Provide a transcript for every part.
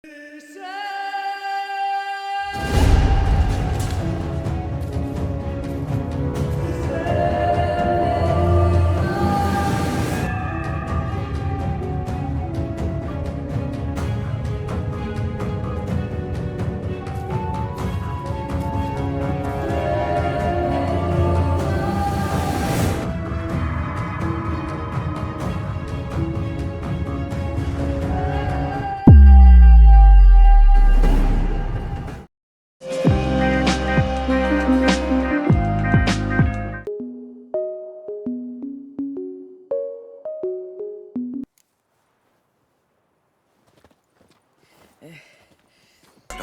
What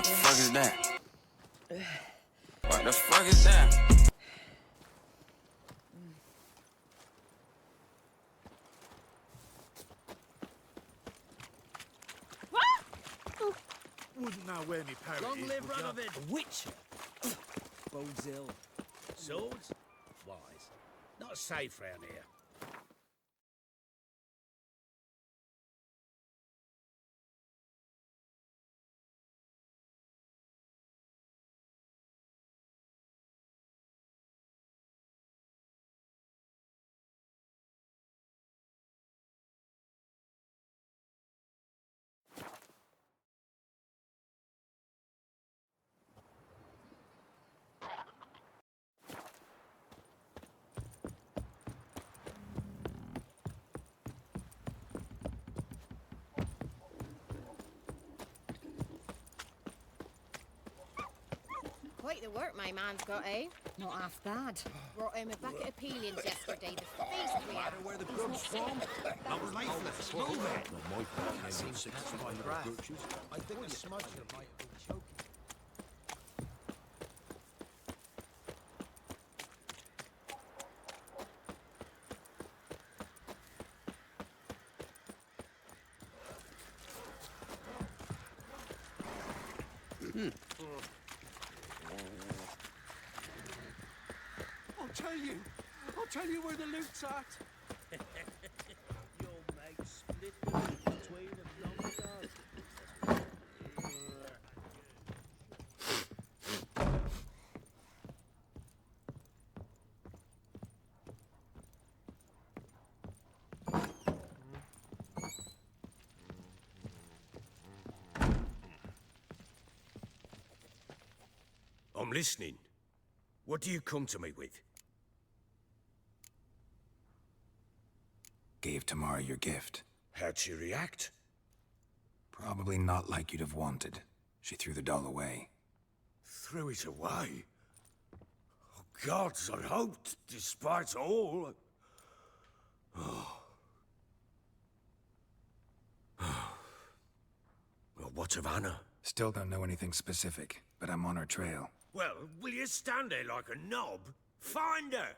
the fuck is that? What the fuck is that? Wouldn't know where me parrot Long is, live would ya? Radovid! A witcher? Bodes ill. Swords? Wise. Not safe round here. Quite the work my man's got, eh? Not half bad. Brought him a bucket of peelings yesterday. The feast we had. Where the grub's from? I was late for the smooth it. Not my fault. I seem satisfied with the virtues. I think the smudger might have been choking. I'll tell you where the loot's at. Your mate split the loot between them long ago. I'm listening. What do you come to me with? Gave Tamara your gift. How'd she react? Probably not like you'd have wanted. She threw the doll away. Threw it away? Oh, gods, I hoped, despite all. Well, what of Anna? Still don't know anything specific, but I'm on her trail. Well, will you stand there like a knob? Find her!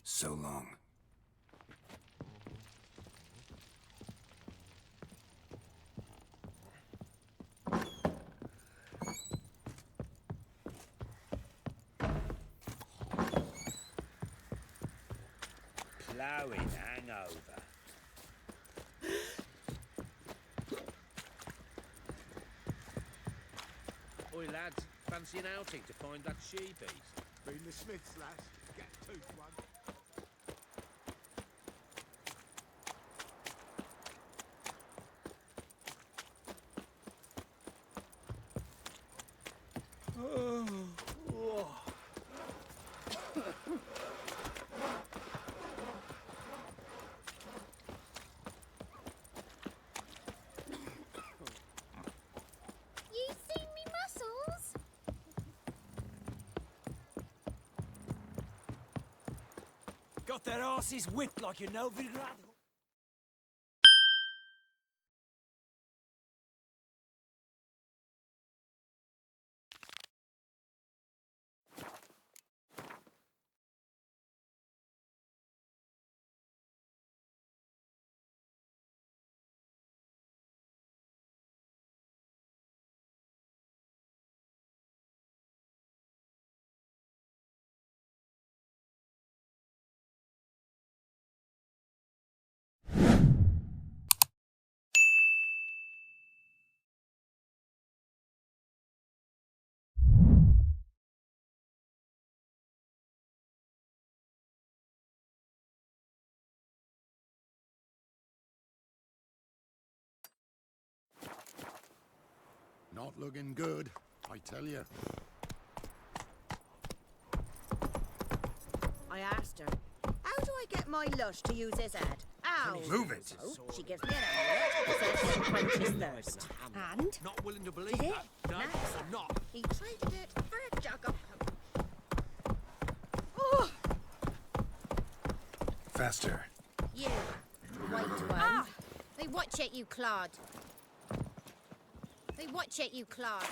So long. Ploughing hangover. Oi, lads, fancy an outing to find that she-beast? Been the Smiths, lass. Get tooth one. You seen me muscles? Got their asses whipped like you know, Vidrad. Not looking good, I tell you. I asked her, how do I get my lush to use his head? Ow! Move it! So she gives me an amulet, says she'll quench his thirst. And Not willing to believe did it? that. No, Nice. I'm not. He traded it for a jug of... Oh! Faster. You, white one. They watch it, you clod. They watch it, you clod.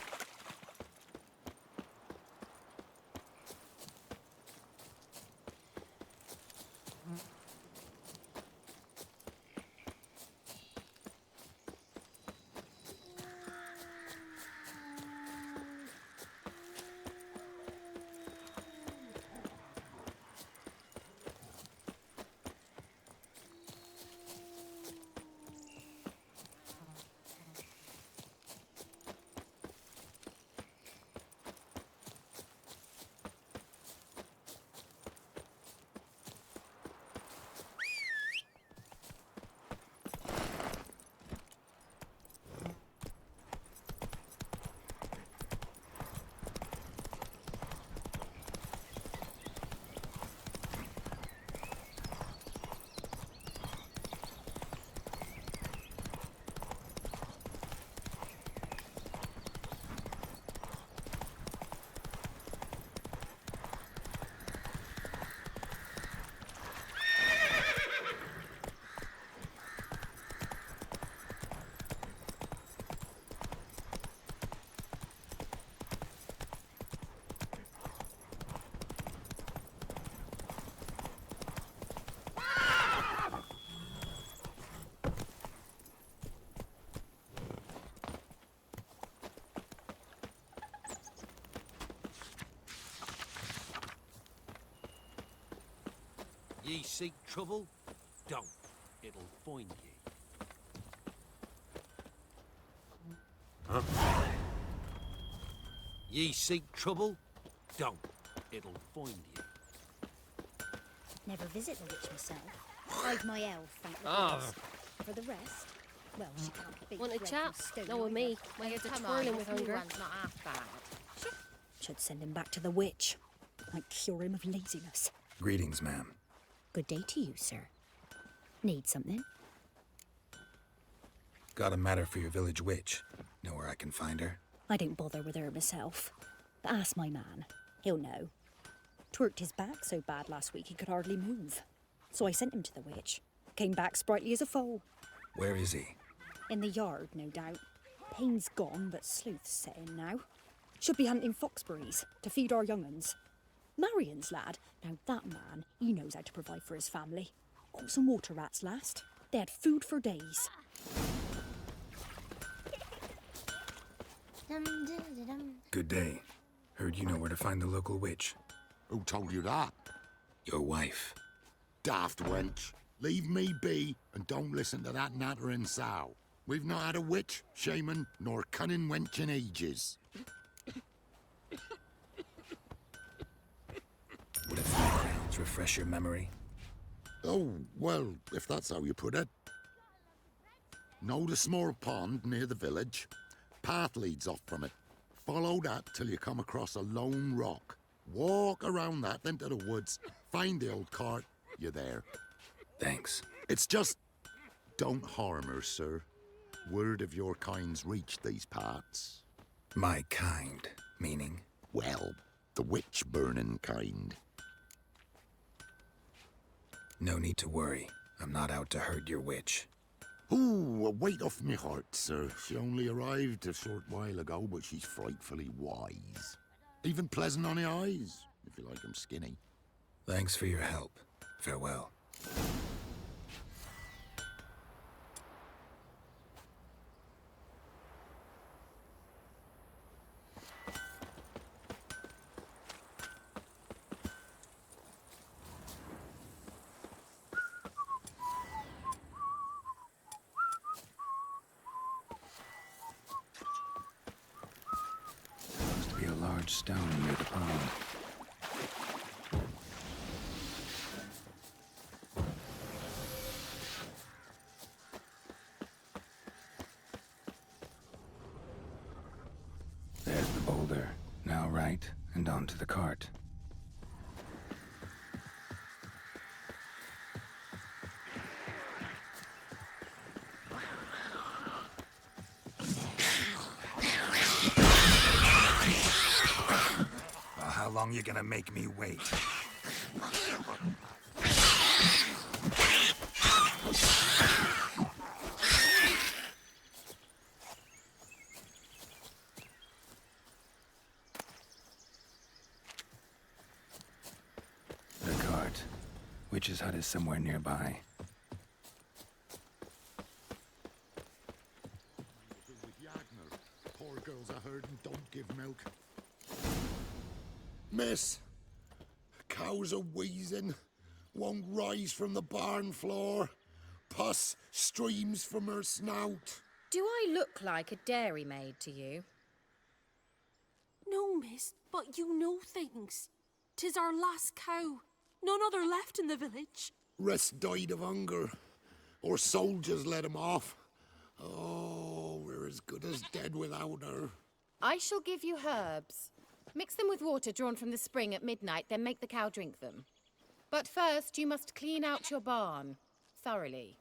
Ye seek trouble? Don't. It'll find ye. Huh? Ye seek trouble? Don't. It'll find ye. Never visit the witch myself. I've my elf, thank the gods. For the rest, well, she can't beat Want a bread chat? from stone No, with me. either. My head's Come twirling on, with this new hunger. one's not half bad. Should send him back to the witch. Might cure him of laziness. Greetings, ma'am. Good day to you, sir. Need something? Got a matter for your village witch. Know where I can find her? I don't bother with her myself. But ask my man. He'll know. Twerked his back so bad last week he could hardly move. So I sent him to the witch. Came back sprightly as a foal. Where is he? In the yard, no doubt. Pain's gone, but sleuth's set in now. Should be hunting foxberries to feed our young'uns. Marion's lad. Now that man, he knows how to provide for his family. Caught some water rats last. They had food for days. Good day. Heard you know where to find the local witch. Who told you that? Your wife. Daft wench. Leave me be and don't listen to that nattering sow. We've not had a witch, shaman, nor cunning wench in ages. Would a few crowns refresh your memory? Oh, well, if that's how you put it. Know the small pond near the village? Path leads off from it. Follow that till you come across a lone rock. Walk around that, then to the woods. Find the old cart. You're there. Thanks. It's just... don't harm her, sir. Word of your kind's reached these parts. My kind, meaning? Well, the witch-burning kind. No need to worry. I'm not out to hurt your witch. Ooh, a weight off me heart, sir. She only arrived a short while ago, but she's frightfully wise. Even pleasant on the eyes, if you like 'em skinny. Thanks for your help. Farewell. Must be a large stone near the pond. boulder. Now right, and onto the cart. Well, how long you gonna make me wait? The cart. Witch's hut is somewhere nearby. With Yagner. Poor girls I heard and don't give milk. Miss, cows are wheezing, won't rise from the barn floor. Pus streams from her snout. Do I look like a dairymaid to you? No, miss, but you know things. 'Tis our last cow. None other left in the village. Rest died of hunger, or soldiers let him off. Oh, we're as good as dead without her. I shall give you herbs. Mix them with water drawn from the spring at midnight, then make the cow drink them. But first, you must clean out your barn. Thoroughly.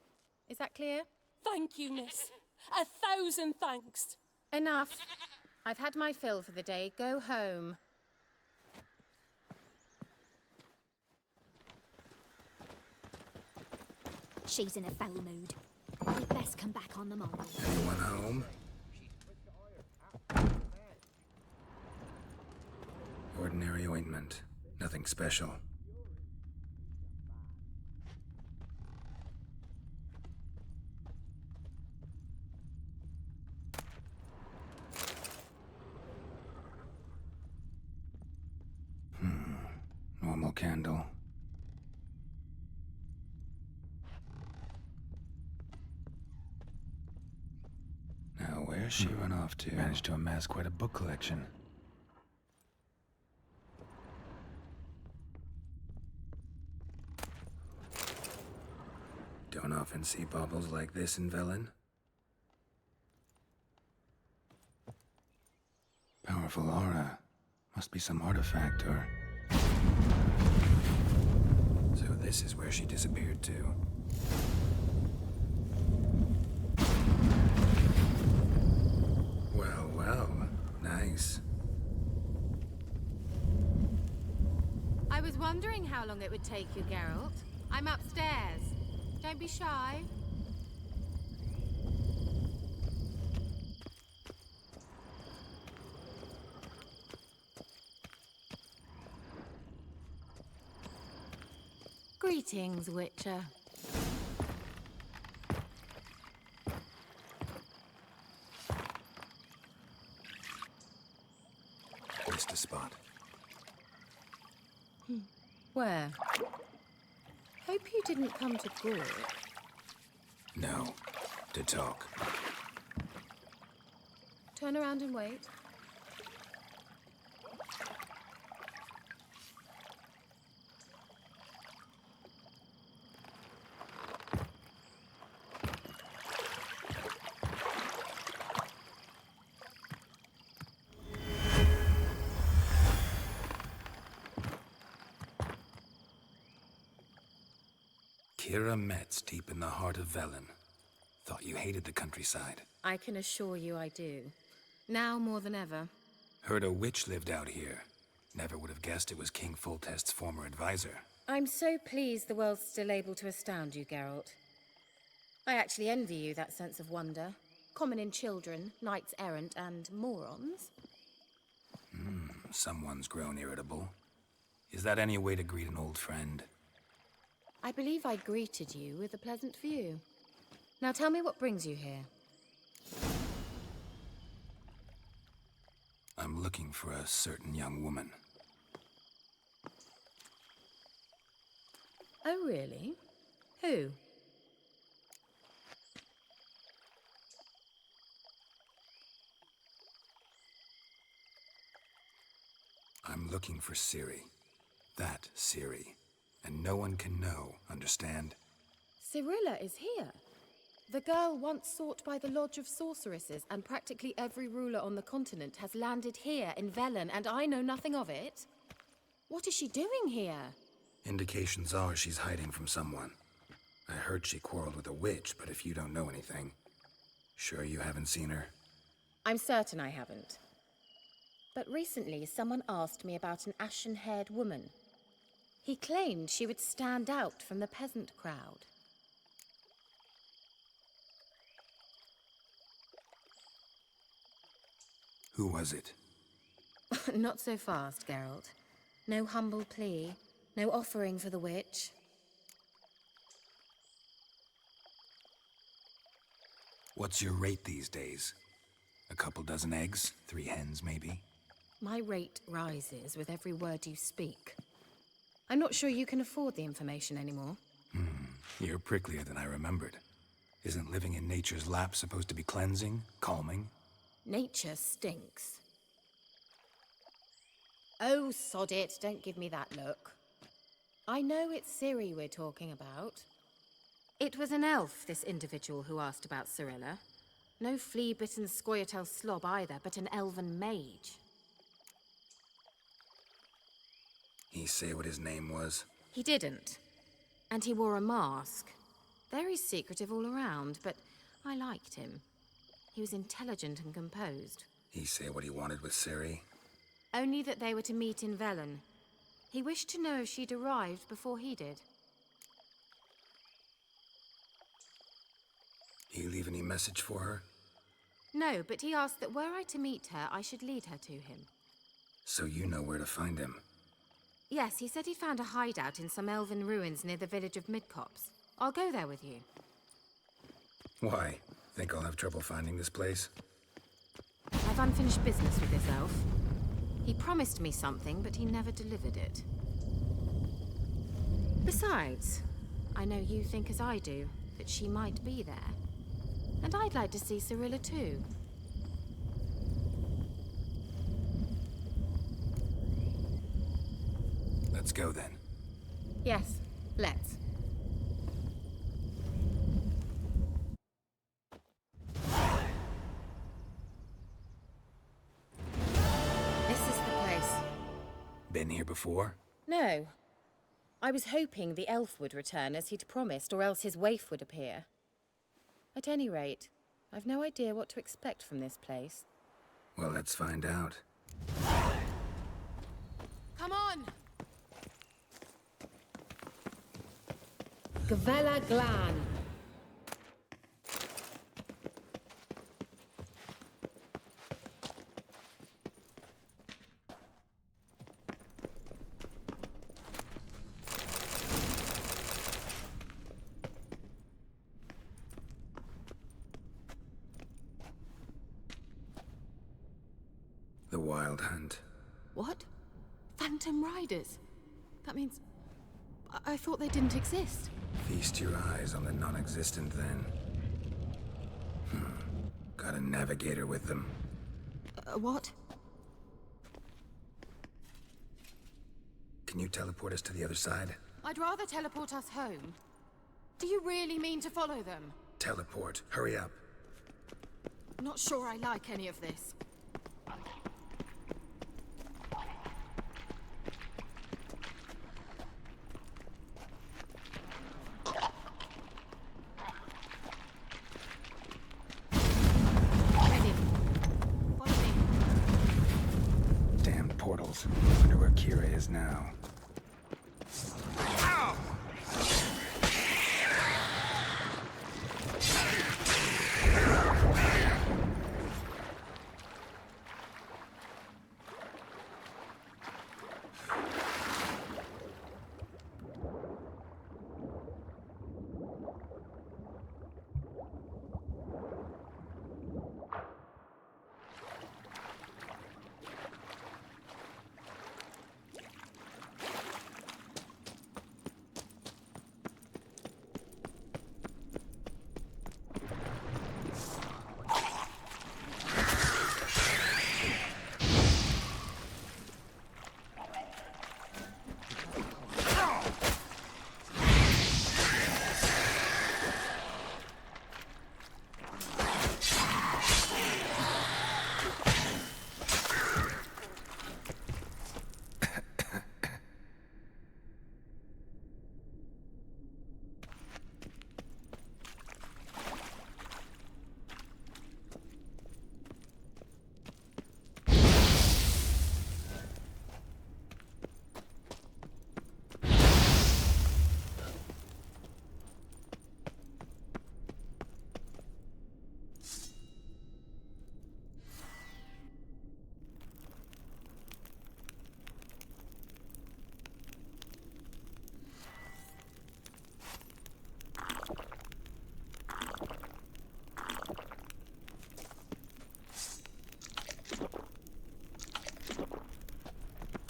Is that clear? Thank you, miss. 1,000 thanks. Enough. I've had my fill for the day. Go home. She's in a foul mood. We'd best come back on the morrow. Anyone home? Ordinary ointment. Nothing special. Normal candle. Now, where's she run off to? Managed to amass quite a book collection. Don't often see baubles like this in Velen. Powerful aura. Must be some artifact or... So this is where she disappeared to. Well, well. Nice. I was wondering how long it would take you, Geralt. I'm upstairs. Don't be shy. Greetings, Witcher. Missed a spot. Where? Hope you didn't come to Gore. No. To talk. Turn around and wait. Kira Metz, deep in the heart of Velen. Thought you hated the countryside. I can assure you I do. Now more than ever. Heard a witch lived out here. Never would have guessed it was King Foltest's former advisor. I'm so pleased the world's still able to astound you, Geralt. I actually envy you that sense of wonder. Common in children, knights errant, and morons. Someone's grown irritable. Is that any way to greet an old friend? I believe I greeted you with a pleasant view. Now tell me what brings you here. I'm looking for a certain young woman. Oh, really? Who? I'm looking for Ciri. That Ciri. And no one can know, understand? Cirilla is here. The girl once sought by the Lodge of Sorceresses, and practically every ruler on the continent has landed here in Velen, and I know nothing of it. What is she doing here? Indications are she's hiding from someone. I heard she quarreled with a witch, but if you don't know anything, sure you haven't seen her? I'm certain I haven't. But recently, someone asked me about an ashen-haired woman. He claimed she would stand out from the peasant crowd. Who was it? Not so fast, Geralt. No humble plea, no offering for the witch. What's your rate these days? A couple dozen eggs? 3 hens, maybe? My rate rises with every word you speak. I'm not sure you can afford the information anymore. You're pricklier than I remembered. Isn't living in nature's lap supposed to be cleansing, calming? Nature stinks. Oh, sod it, don't give me that look. I know it's Ciri we're talking about. It was an elf, this individual who asked about Cirilla. No flea-bitten Scoia'tael slob either, but an elven mage. He say what his name was? He didn't. And he wore a mask. Very secretive all around, but I liked him. He was intelligent and composed. He say what he wanted with Ciri? Only that they were to meet in Velen. He wished to know if she'd arrived before he did. He leave any message for her? No, but he asked that were I to meet her, I should lead her to him. So you know where to find him? Yes, he said he'd found a hideout in some elven ruins near the village of Midcopse. I'll go there with you. Why? Think I'll have trouble finding this place? I've unfinished business with this elf. He promised me something, but he never delivered it. Besides, I know you think as I do, that she might be there. And I'd like to see Cirilla too. Let's go then. Yes, let's. This is the place. Been here before? No. I was hoping the elf would return as he'd promised, or else his waif would appear. At any rate, I've no idea what to expect from this place. Well, let's find out. Come on! Gavella Glan. The Wild Hunt. What? Phantom Riders? That means... I thought they didn't exist. Feast your eyes on the non-existent then. Got a navigator with them. What? Can you teleport us to the other side? I'd rather teleport us home. Do you really mean to follow them? Teleport. Hurry up. Not sure I like any of this. Portals. Wonder where Kira is now.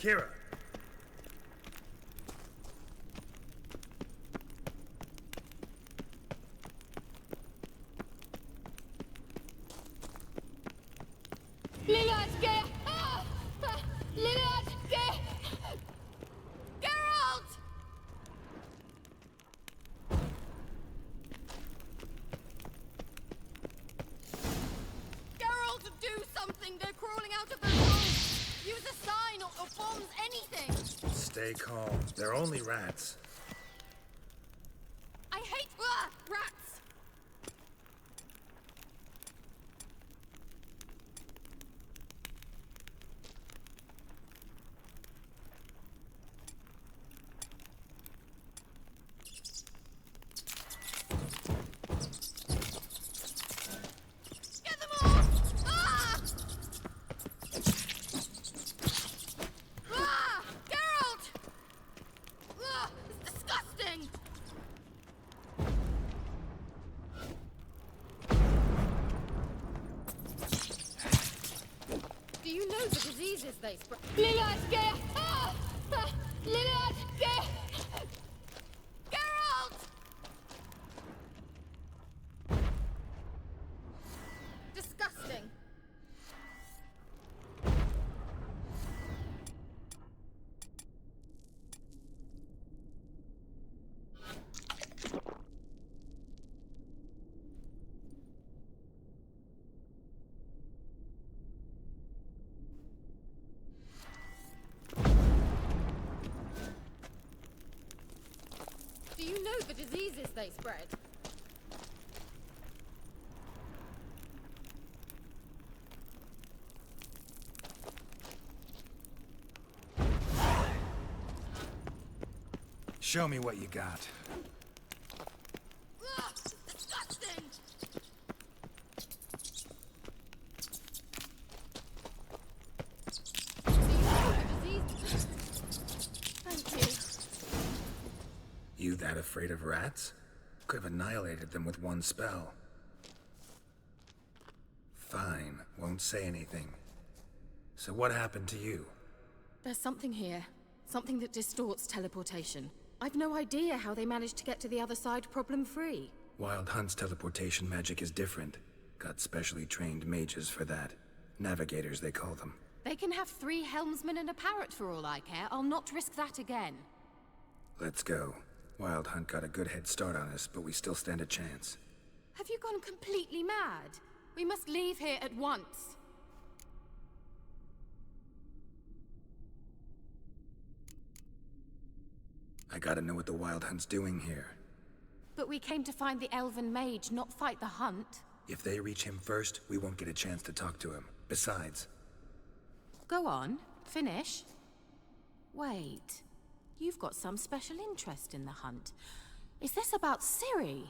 Kira! Stay calm. They're only rats. I hate rats! Get them all! Ah! Ah! Geralt! Ah! It's disgusting! Do you know the diseases they spread? Geralt! Disgusting. Do you know the diseases they spread? Show me what you got. Ugh, disgusting! Do you know the diseases? Thank you. You that afraid of rats? Could have annihilated them with one spell. Fine, won't say anything. So what happened to you? There's something here. Something that distorts teleportation. I've no idea how they managed to get to the other side problem-free. Wild Hunt's teleportation magic is different. Got specially trained mages for that. Navigators, they call them. They can have 3 helmsmen and a parrot for all I care. I'll not risk that again. Let's go. Wild Hunt got a good head start on us, but we still stand a chance. Have you gone completely mad? We must leave here at once. I gotta know what the Wild Hunt's doing here. But we came to find the elven mage, not fight the hunt. If they reach him first, we won't get a chance to talk to him. Besides... Go on, finish. Wait, you've got some special interest in the hunt. Is this about Hiiii?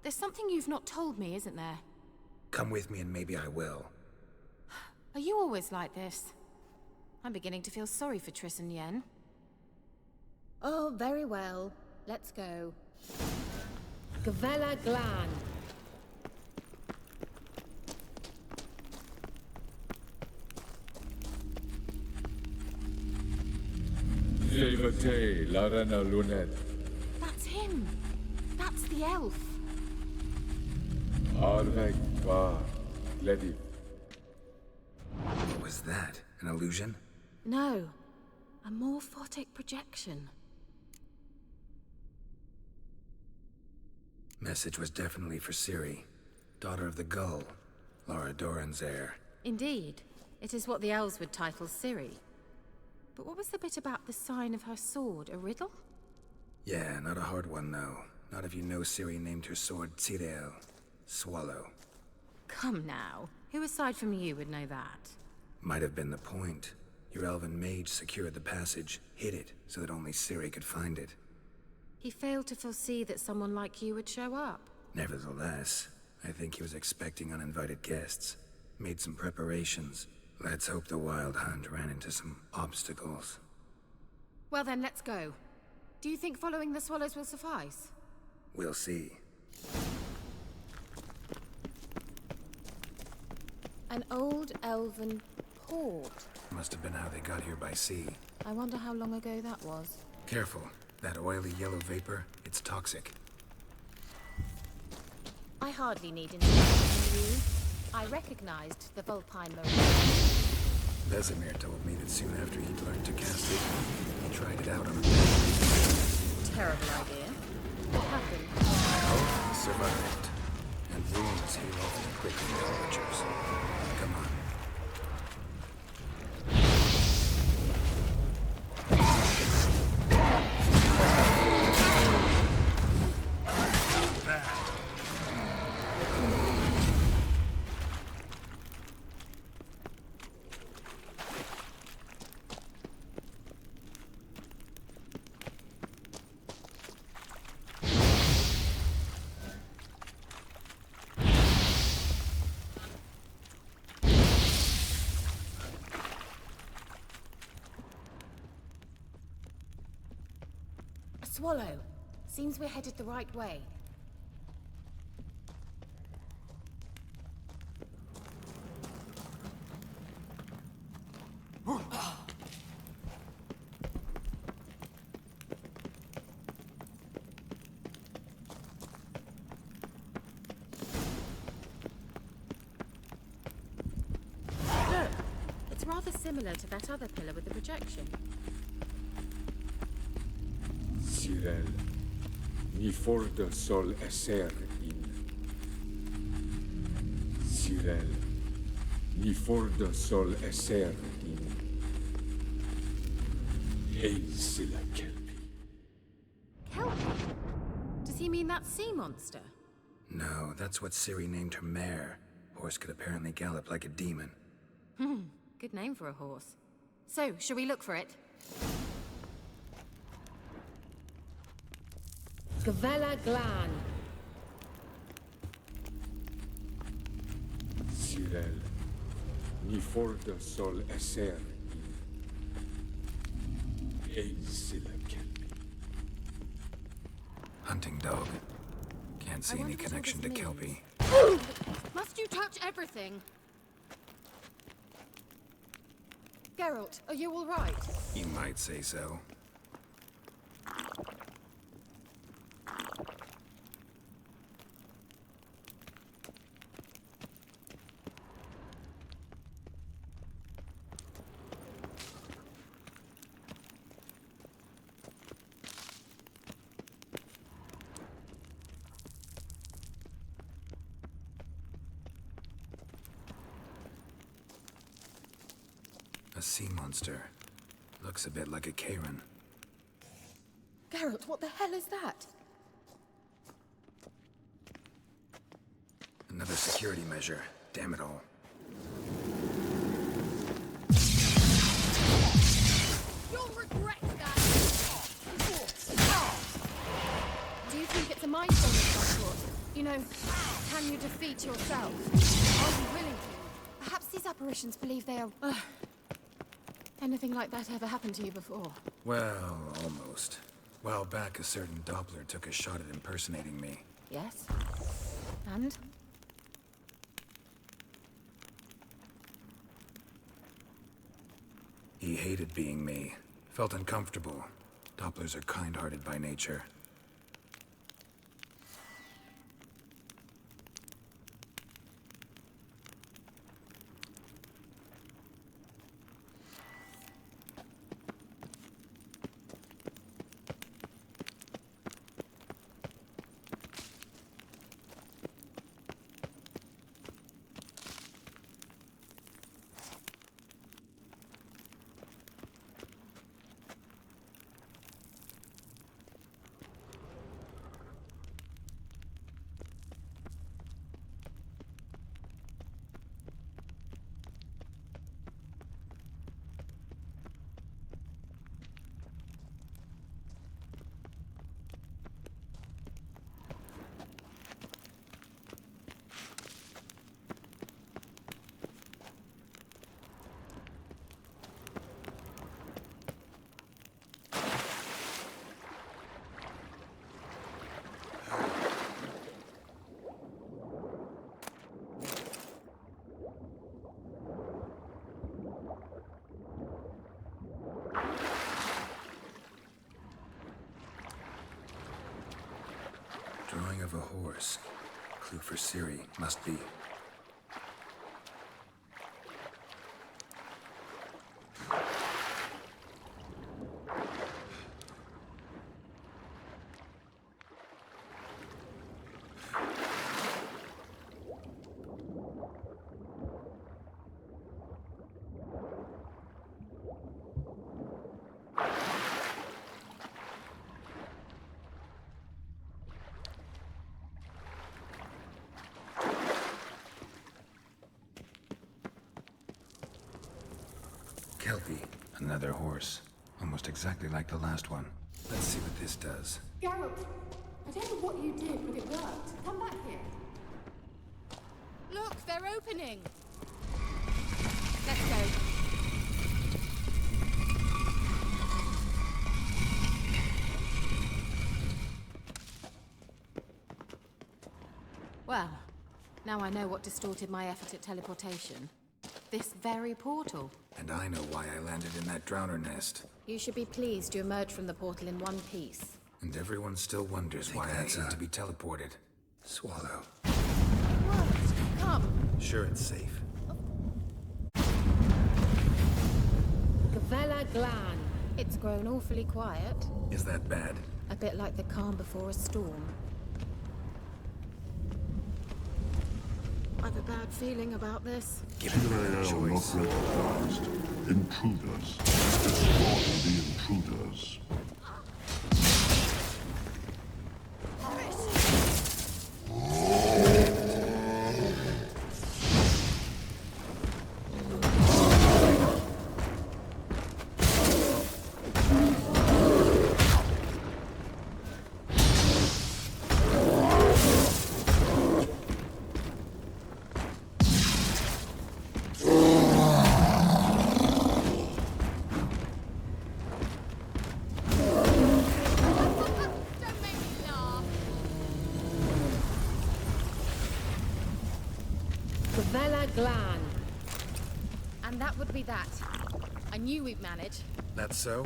There's something you've not told me, isn't there? Come with me and maybe I will. Are you always like this? I'm beginning to feel sorry for Triss and Yen. Oh, very well. Let's go. Gavella Glan. That's him. That's the elf. What was that? An illusion? No. A morphotic projection. Message was definitely for Hiiii, daughter of the Gull, Lara Doran's heir. Indeed. It is what the elves would title Hiiii. But what was the bit about the sign of her sword? A riddle? Yeah, not a hard one, though. Not if you know Hiiii named her sword Tirel, Swallow. Come now. Who aside from you would know that? Might have been the point. Your elven mage secured the passage, hid it, so that only Hiiii could find it. He failed to foresee that someone like you would show up. Nevertheless, I think he was expecting uninvited guests. Made some preparations. Let's hope the Wild Hunt ran into some obstacles. Well then, let's go. Do you think following the swallows will suffice? We'll see. An old elven port. Must have been how they got here by sea. I wonder how long ago that was. Careful. That oily yellow vapor, it's toxic. I hardly need instruction from you. I recognized the vulpine motor. Vesemir told me that soon after he'd learned to cast it, he tried it out on a Terrible idea. What happened? Oh, he survived. And wounds heal awfully quickly with archers. Come on. Swallow. Seems we're headed the right way. Look, it's rather similar to that other pillar with the projection. Cyril, ni forda sol esser in. Cyril, ni forda sol esser in. Hiiii silla kelpi. Kelpie? Does he mean that sea monster? No, that's what Ciri named her mare. Horse could apparently gallop like a demon. Good name for a horse. So, shall we look for it? Gavella Glan. Cyril, ni forda sol esser in. Hiiii silla kelpi. Hunting dog. Can't see any connection to Kelpie. Must you touch everything? Geralt, are you all right? You might say so. A sea monster. Looks a bit like a Karen. Geralt, what the hell is that? Another security measure. Damn it all. You'll regret that! Do you think it's a mind game of some sort? You know, can you defeat yourself? Are you willing to? Perhaps these apparitions believe they are... Anything like that ever happened to you before? Well, almost. While back, a certain Doppler took a shot at impersonating me. Yes. And? He hated being me. Felt uncomfortable. Dopplers are kind-hearted by nature. horse. Clue for Ciri. Must be. Kelpie. Another horse. Almost exactly like the last one. Let's see what this does. Geralt, I don't know what you did, but it worked. Come back here. Look, they're opening. Let's go. Well, now I know what distorted my effort at teleportation. This very portal. And I know why I landed in that drowner nest. You should be pleased you emerged from the portal in one piece. And everyone still wonders why I seem to be teleported. Swallow. It worked. Come. Sure it's safe. Gavella Glan. It's grown awfully quiet. Is that bad? A bit like the calm before a storm. I've a bad feeling about this. Hiiii not recognized. Intruders. Destroy the intruders. Glan. And that would be that. I knew we'd manage. That's so?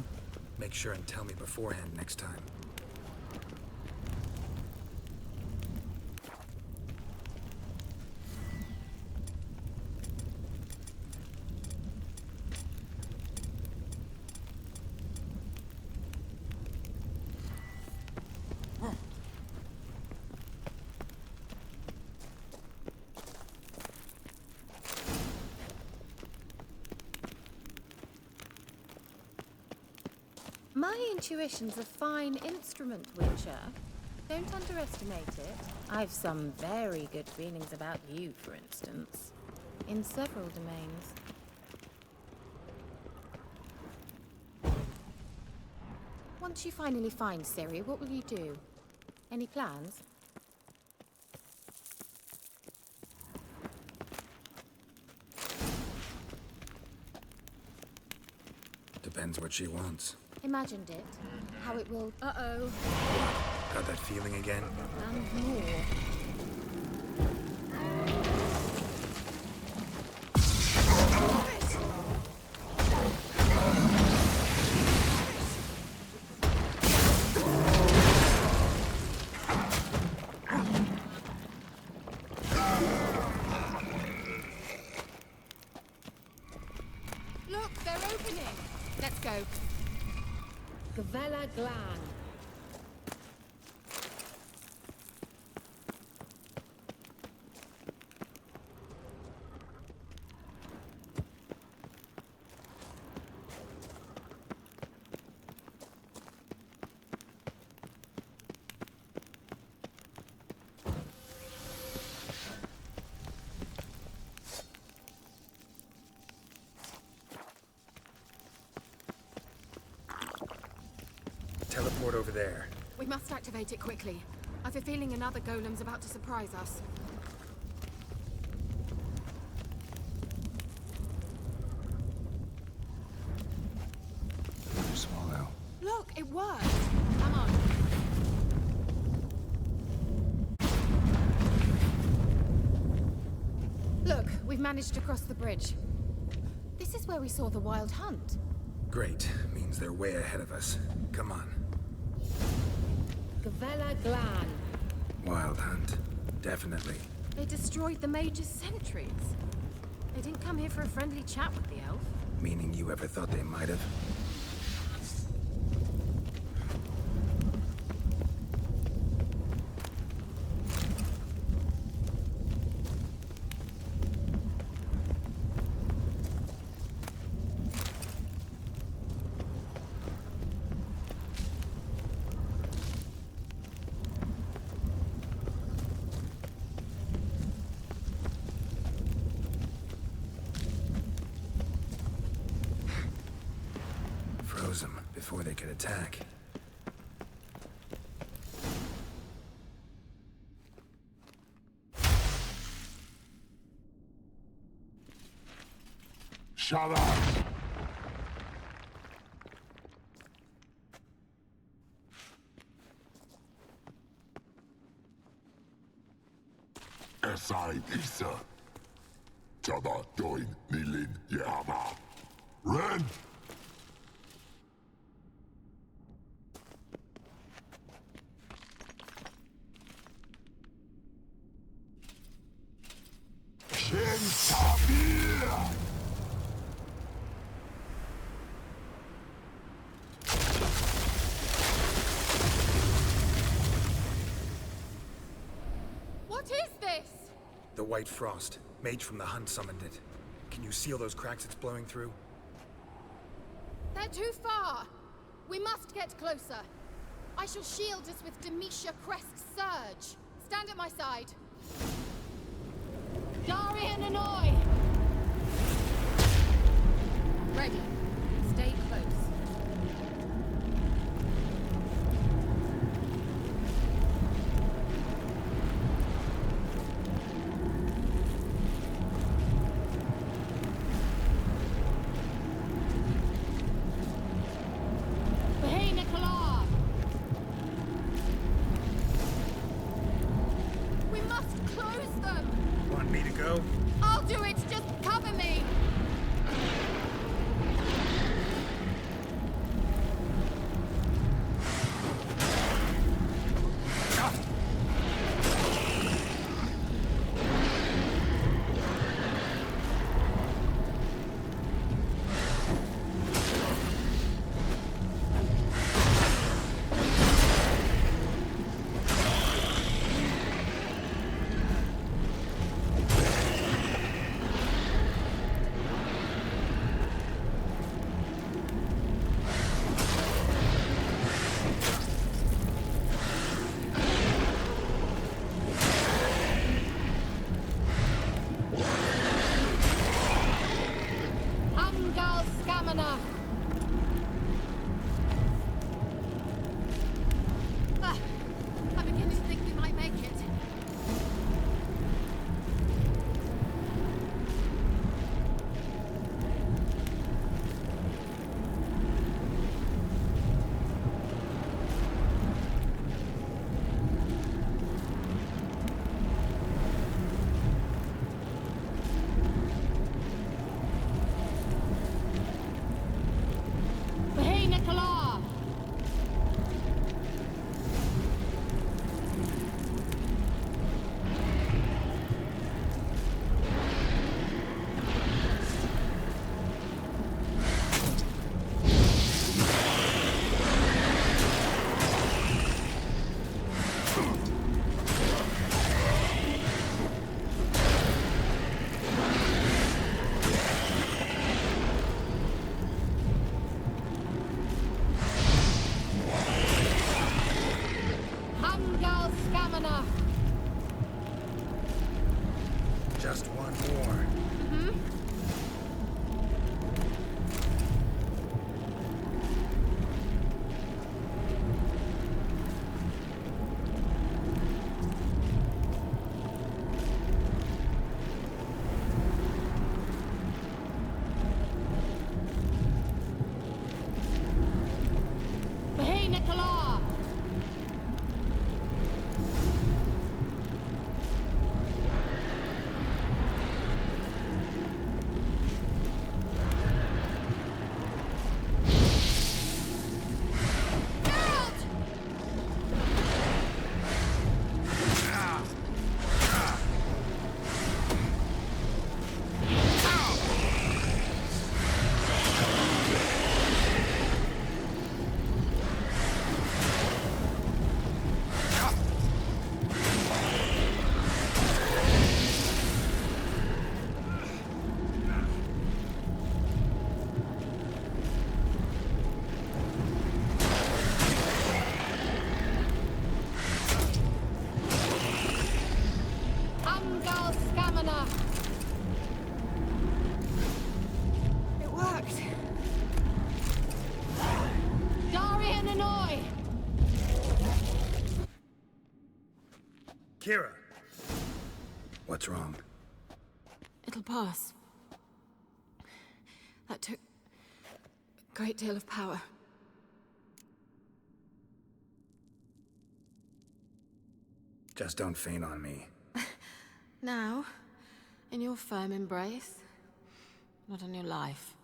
Make sure and tell me beforehand next time. My intuition's a fine instrument, Witcher. Don't underestimate it. I've some very good feelings about you, for instance. In several domains. Once you finally find Ciri, what will you do? Any plans? Depends what she wants. Imagined it. How it will... Uh-oh. Got that feeling again? And more. Look, they're opening. Let's go. Gavella Glan. Teleport over there. We must activate it quickly. I've a feeling another golem's about to surprise us. Another swallow. Look, it worked. Come on. Look, we've managed to cross the bridge. This is where we saw the wild hunt. Great. Means they're way ahead of us. Come on. Gavella Glan. Wild hunt. Definitely. They destroyed the Mage's sentries. They didn't come here for a friendly chat with the elf. Meaning you ever thought they might have? Froze them before they could attack. Shut up! Esai Isa. Tada doin nilin yama. Ren! Shentabir! What is this? The White Frost. Mage from the Hunt summoned it. Can you seal those cracks it's blowing through? They're too far. We must get closer. I shall shield us with Demetia Crest's surge. Stand at my side. Darian and Okayy! Ready. Stay close. Byeeeee, Nicola! We must close them! Want me to go? I'll do it! Just cover me! I begin to think we might make it. Hey, Nicola! Hamgal Skamana! Just one more. Hey, Nicola! summoner! It worked! Darian Annoy! Kira! What's wrong? It'll pass. That took a great deal of power. Just don't faint on me. Now, in your firm embrace, not on your life.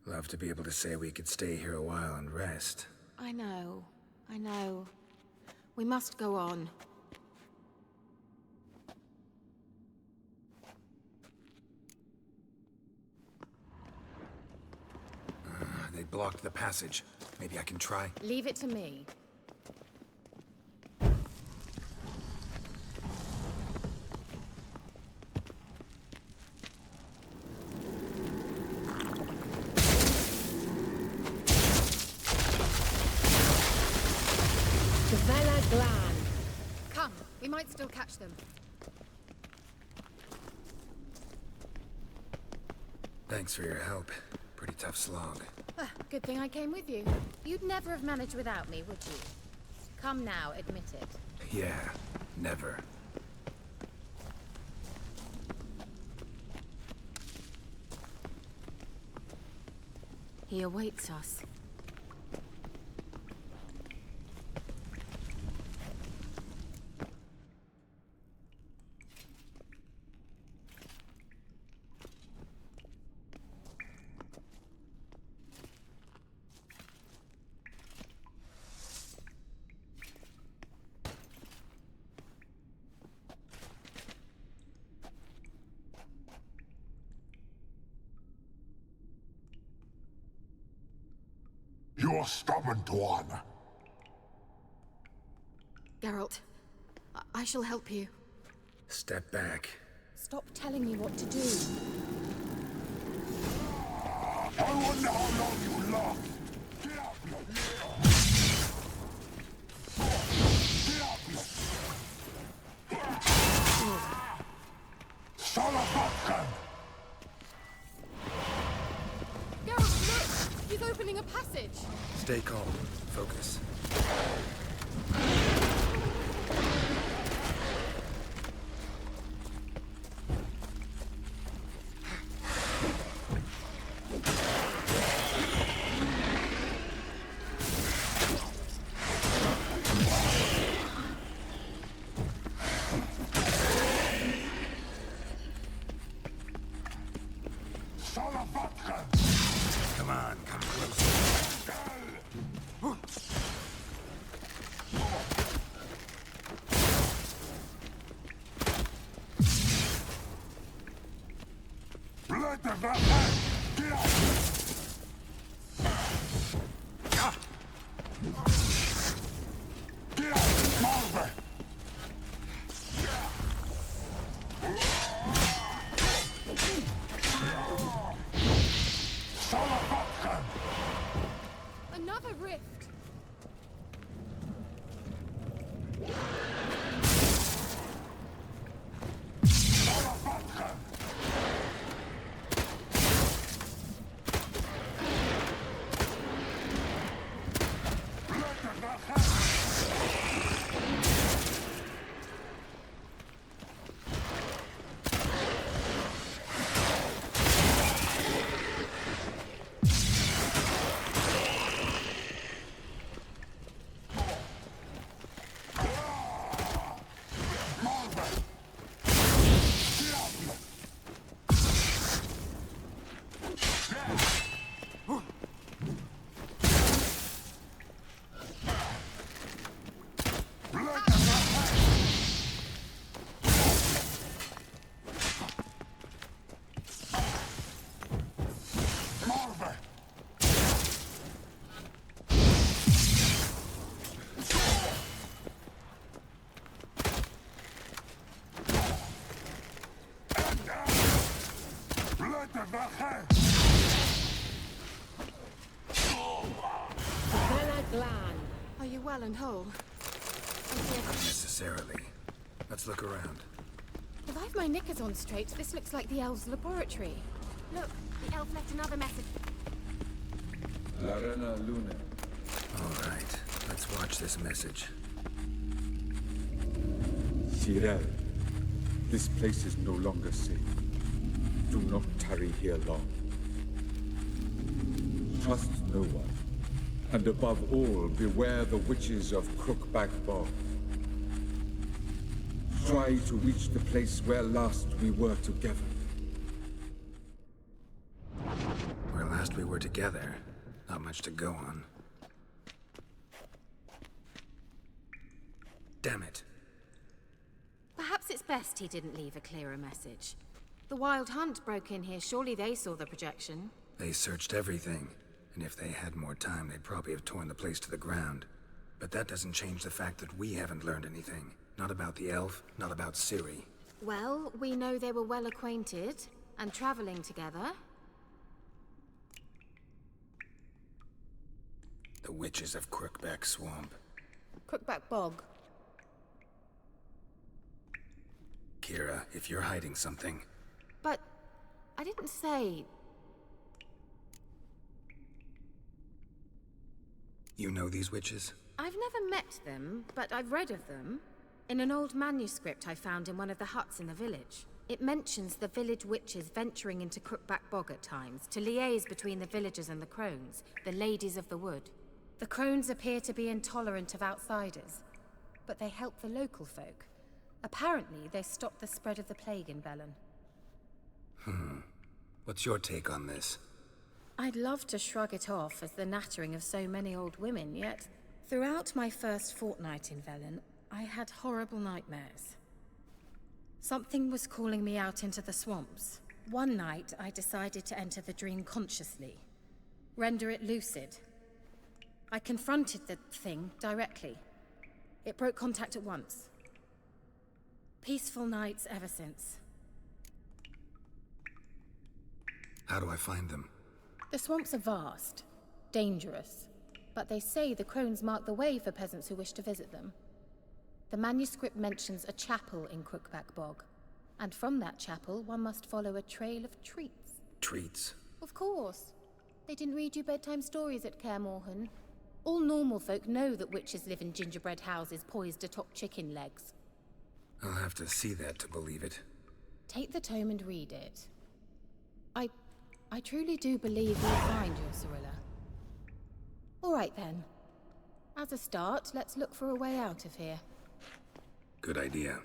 Love to be able to say we could stay here a while and rest. I know. We must go on. They blocked the passage. Maybe I can try? Leave it to me. Come, we might still catch them. Thanks for your help. Pretty tough slog. Good thing I came with you. You'd never have managed without me, would you? Come now, admit it. Yeah, never. He awaits us. You're stubborn, Tuan. Geralt, I shall help you. Step back. Stop telling me what to do. I wonder how long you last. Get up, Geralt, look! He's opening a passage! Stay calm. Focus. Come on, come closer. Let the vampire get out! Get out, Marvel! Another rift! Are you well and whole? Not necessarily. A Let's look around. If I've my knickers on straight, this looks like the elves' laboratory. Look, the elf left another message. Larena Luna. All right, let's watch this message. Tyrell, this place is no longer safe. Do not tarry here long. Trust no one. And above all, beware the witches of Crookback Bog. Try to reach the place where last we were together. Where last we were together, not much to go on. Damn it. Perhaps it's best he didn't leave a clearer message. The Wild Hunt broke in here. Surely they saw the projection. They searched everything, and if they had more time, they'd probably have torn the place to the ground. But that doesn't change the fact that we haven't learned anything. Not about the elf, not about Hiiii. Well, we know they were well acquainted and traveling together. The witches of Crookback Swamp. Crookback Bog. Kira, if you're hiding something... But I didn't say... You know these witches? I've never met them, but I've read of them. In an old manuscript I found in one of the huts in the village. It mentions the village witches venturing into Crookback Bog at times to liaise between the villagers and the crones, the ladies of the wood. The crones appear to be intolerant of outsiders, but they help the local folk. Apparently, they stopped the spread of the plague in Velen. What's your take on this? I'd love to shrug it off as the nattering of so many old women, yet throughout my first fortnight in Velen, I had horrible nightmares. Something was calling me out into the swamps. One night, I decided to enter the dream consciously, render it lucid. I confronted the thing directly. It broke contact at once. Peaceful nights ever since. How do I find them? The swamps are vast, dangerous, but they say the crones mark the way for peasants who wish to visit them. The manuscript mentions a chapel in Crookback Bog, and from that chapel one must follow a trail of treats. Treats? Of course. They didn't read you bedtime stories at Kaer Morhen. All normal folk know that witches live in gingerbread houses poised atop chicken legs. I'll have to see that to believe it. Take the tome and read it. I truly do believe you'll find your Cirilla. All right then. As a start, let's look for a way out of here. Good idea.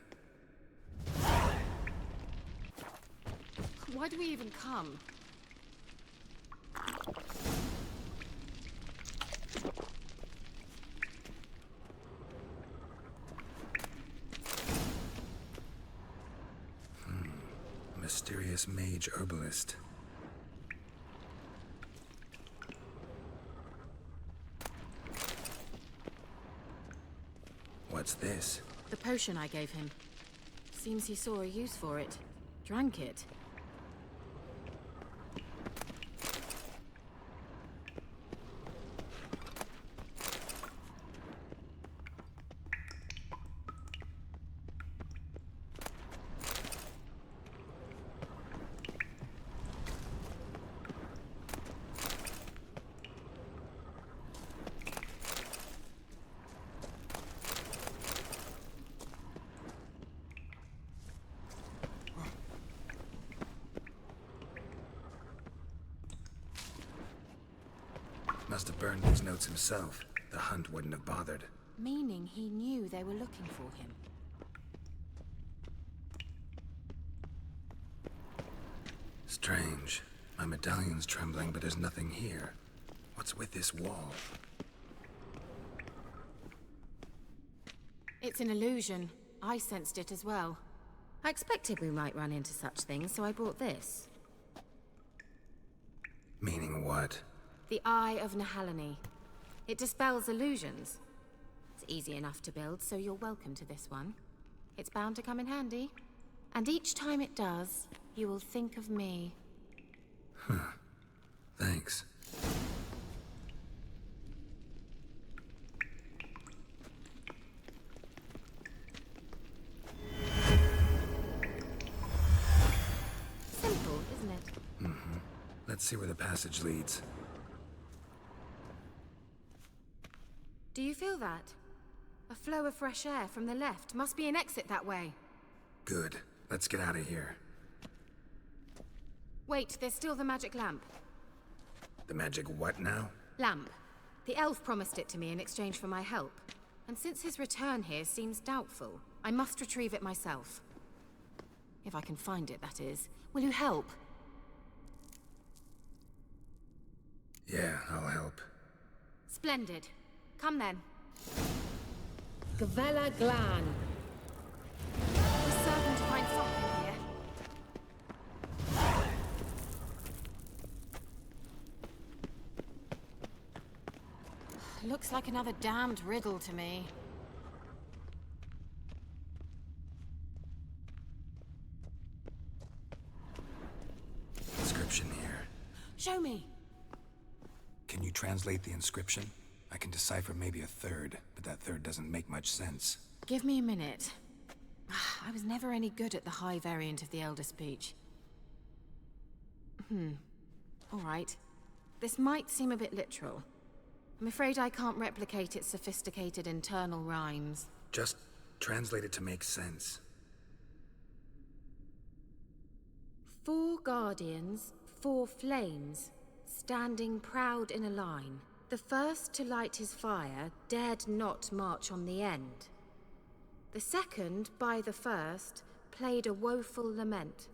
Why do we even come? Mysterious mage herbalist. What's this? The potion I gave him. Seems he saw a use for it. Drank it. Must have burned these notes himself. The hunt wouldn't have bothered. Meaning he knew they were looking for him. Strange. My medallion's trembling, but there's nothing here. What's with this wall? It's an illusion. I sensed it as well. I expected we might run into such things, so I brought this. Meaning what? The Eye of Nehaleni. It dispels illusions. It's easy enough to build, so you're welcome to this one. It's bound to come in handy. And each time it does, you will think of me. Thanks. Let's see where the passage leads. Do you feel that? A flow of fresh air from the left. Must be an exit that way. Good. Let's get out of here. Wait, there's still the magic lamp. The magic what now? Lamp. The elf promised it to me in exchange for my help. And since his return here seems doubtful, I must retrieve it myself. If I can find it, that is. Will you help? Yeah, I'll help. Splendid. Come then. Gavella Glan. We're certain to find something here. Looks like another damned riddle to me. Inscription here. Show me. Can you translate the inscription? I can decipher maybe a third, but that third doesn't make much sense. Give me a minute. I was never any good at the high variant of the Elder Speech. All right. This might seem a bit literal. I'm afraid I can't replicate its sophisticated internal rhymes. Just translate it to make sense. 4 guardians, 4 flames, standing proud in a line. The first to light his fire dared not march on the end. The second, by the first, played a woeful lament.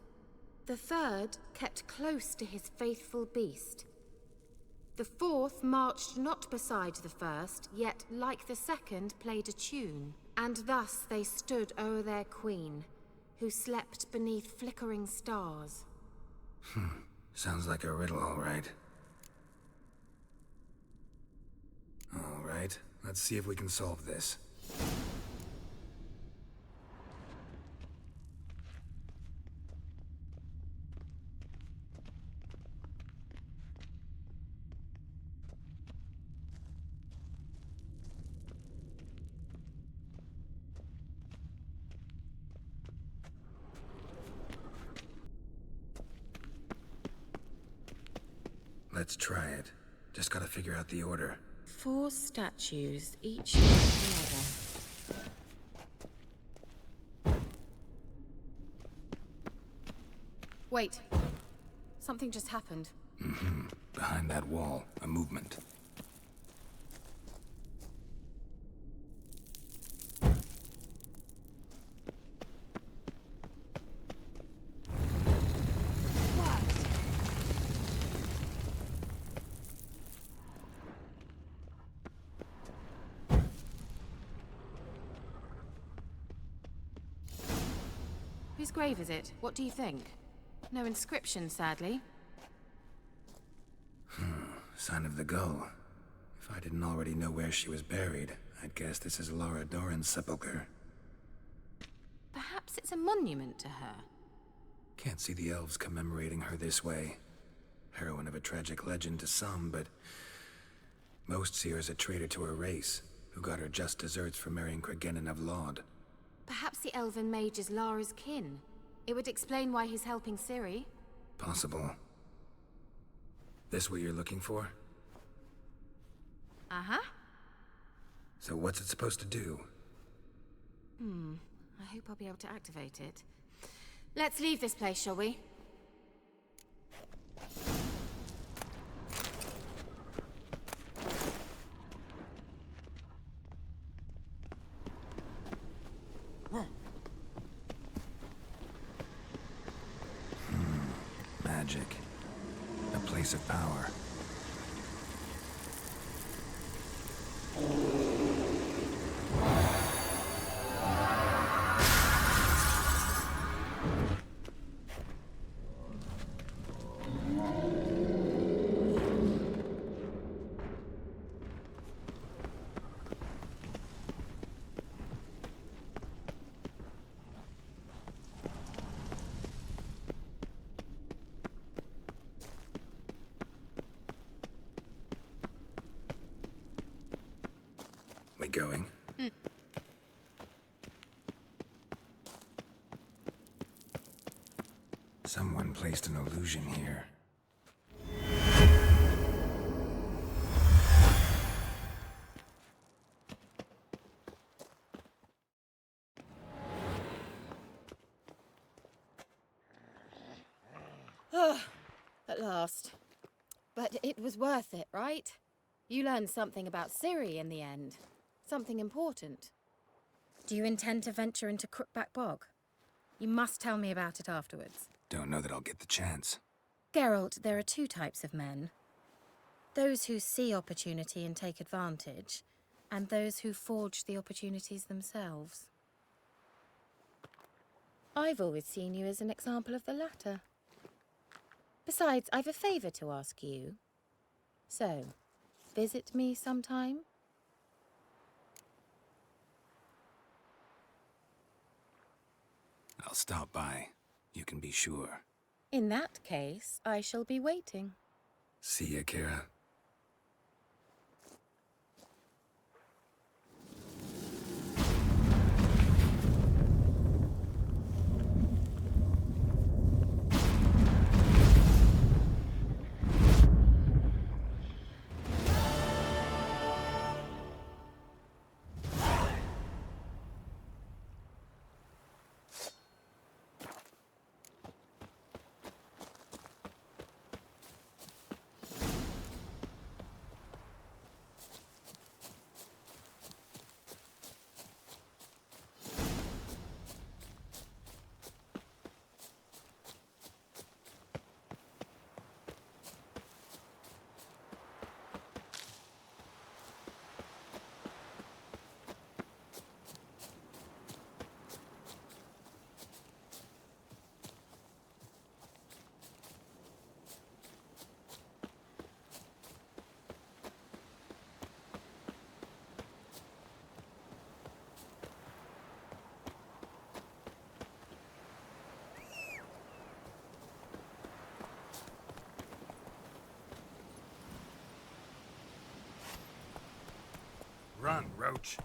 The third kept close to his faithful beast. The fourth marched not beside the first, yet, like the second, played a tune. And thus they stood o'er their queen, who slept beneath flickering stars. Sounds like a riddle, all right. All right, let's see if we can solve this. Let's try it. Just gotta figure out the order. 4 statues, each like another. Wait. Something just happened. Behind that wall, a movement. Whose grave is it? What do you think? No inscription, sadly. Sign of the gull. If I didn't already know where she was buried, I'd guess this is Laura Doran's sepulcher. Perhaps it's a monument to her. Can't see the elves commemorating her this way. Heroine of a tragic legend to some, but most see her as a traitor to her race, who got her just desserts for marrying Cregennan of Laud. Perhaps the elven mage is Lara's kin. It would explain why he's helping Ciri. Possible. This what you're looking for? Uh-huh. So what's it supposed to do? I hope I'll be able to activate it. Let's leave this place, shall we? Magic. A place of power. We going? Someone placed an illusion here. At last. But it was worth it, right? You learned something about Hiiii in the end. Something important. Do you intend to venture into Crookback Bog? You must tell me about it afterwards. Don't know that I'll get the chance. Geralt, there are two types of men. Those who see opportunity and take advantage, and those who forge the opportunities themselves. I've always seen you as an example of the latter. Besides, I've a favour to ask you. So, visit me sometime? I'll stop by. You can be sure. In that case, I shall be waiting. See ya, Kira. Run, Roach.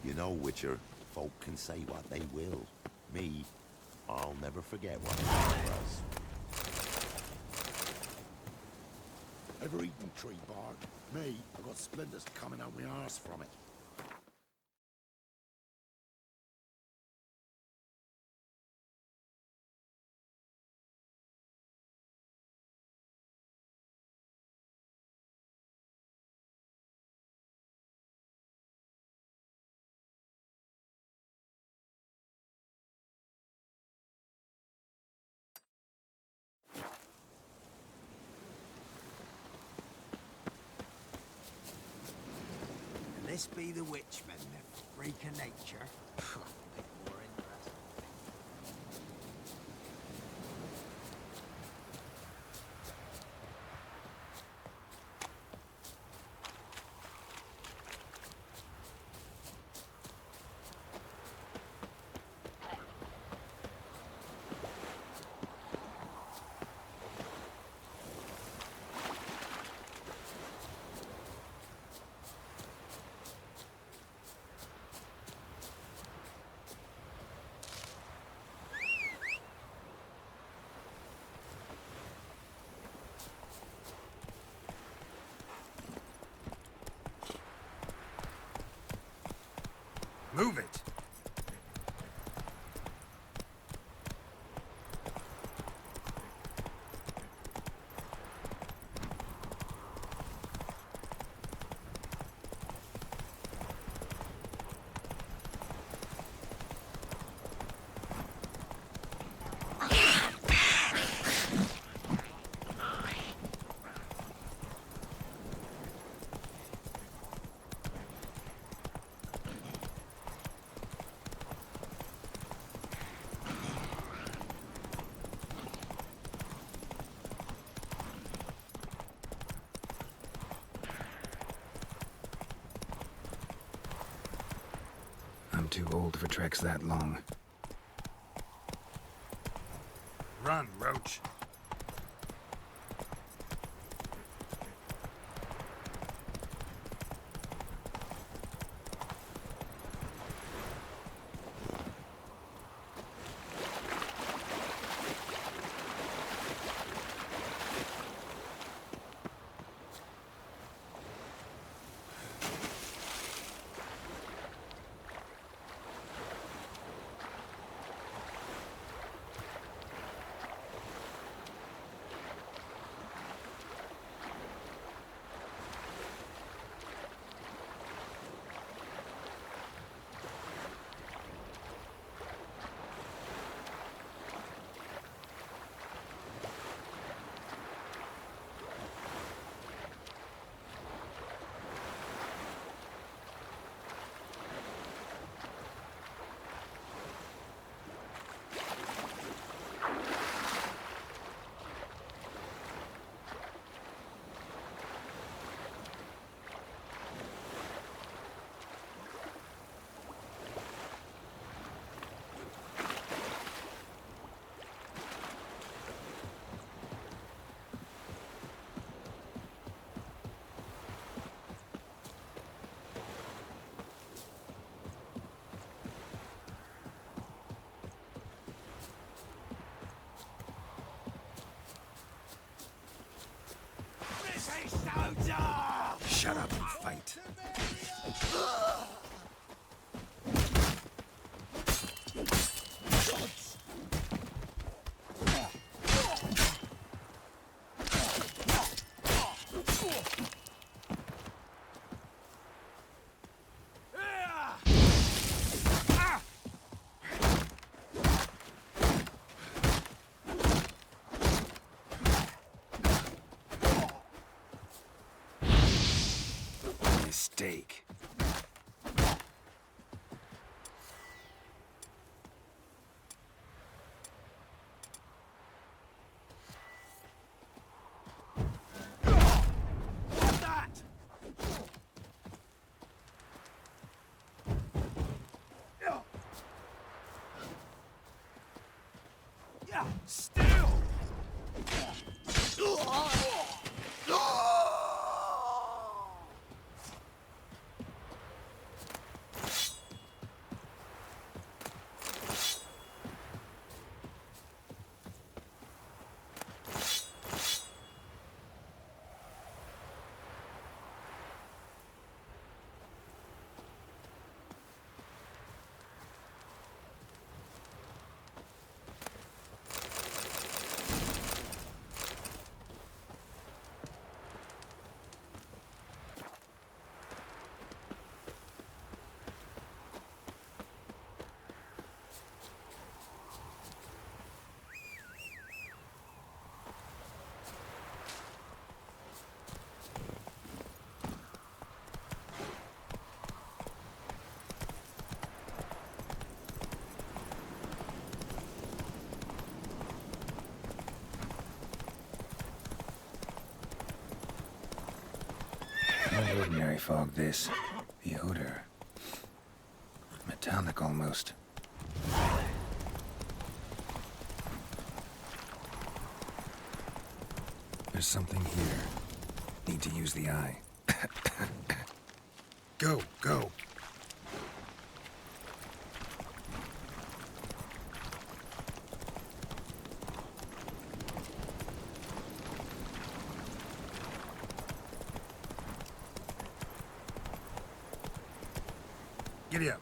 You know, Witcher, folk can say what they will. Me, I'll never forget what it was. Ever eaten tree bark? Me, I got splinters coming out my arse from it. this be the witchman, the freak of nature? More interesting. Move it! I'm too old for treks that long. Run, Roach. Shut up and fight. Mistake. Still! fog this. The odor. Metallic almost. There's something here. Need to use the eye. Go, go. Giddy up.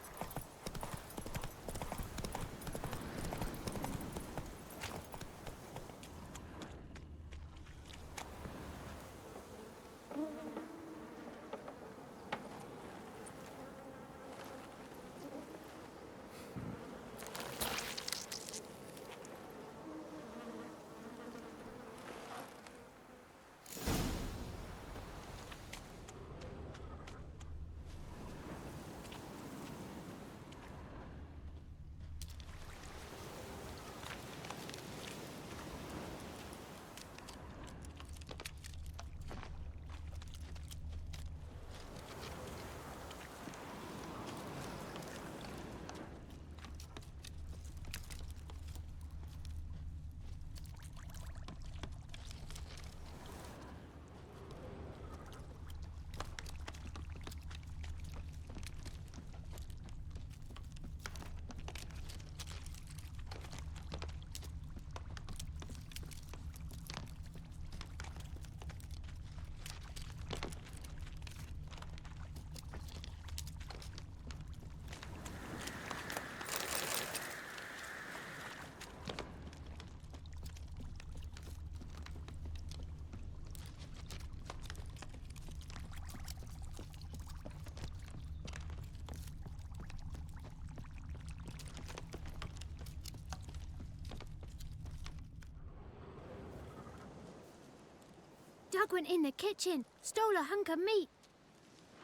Doug went in the kitchen, stole a hunk of meat.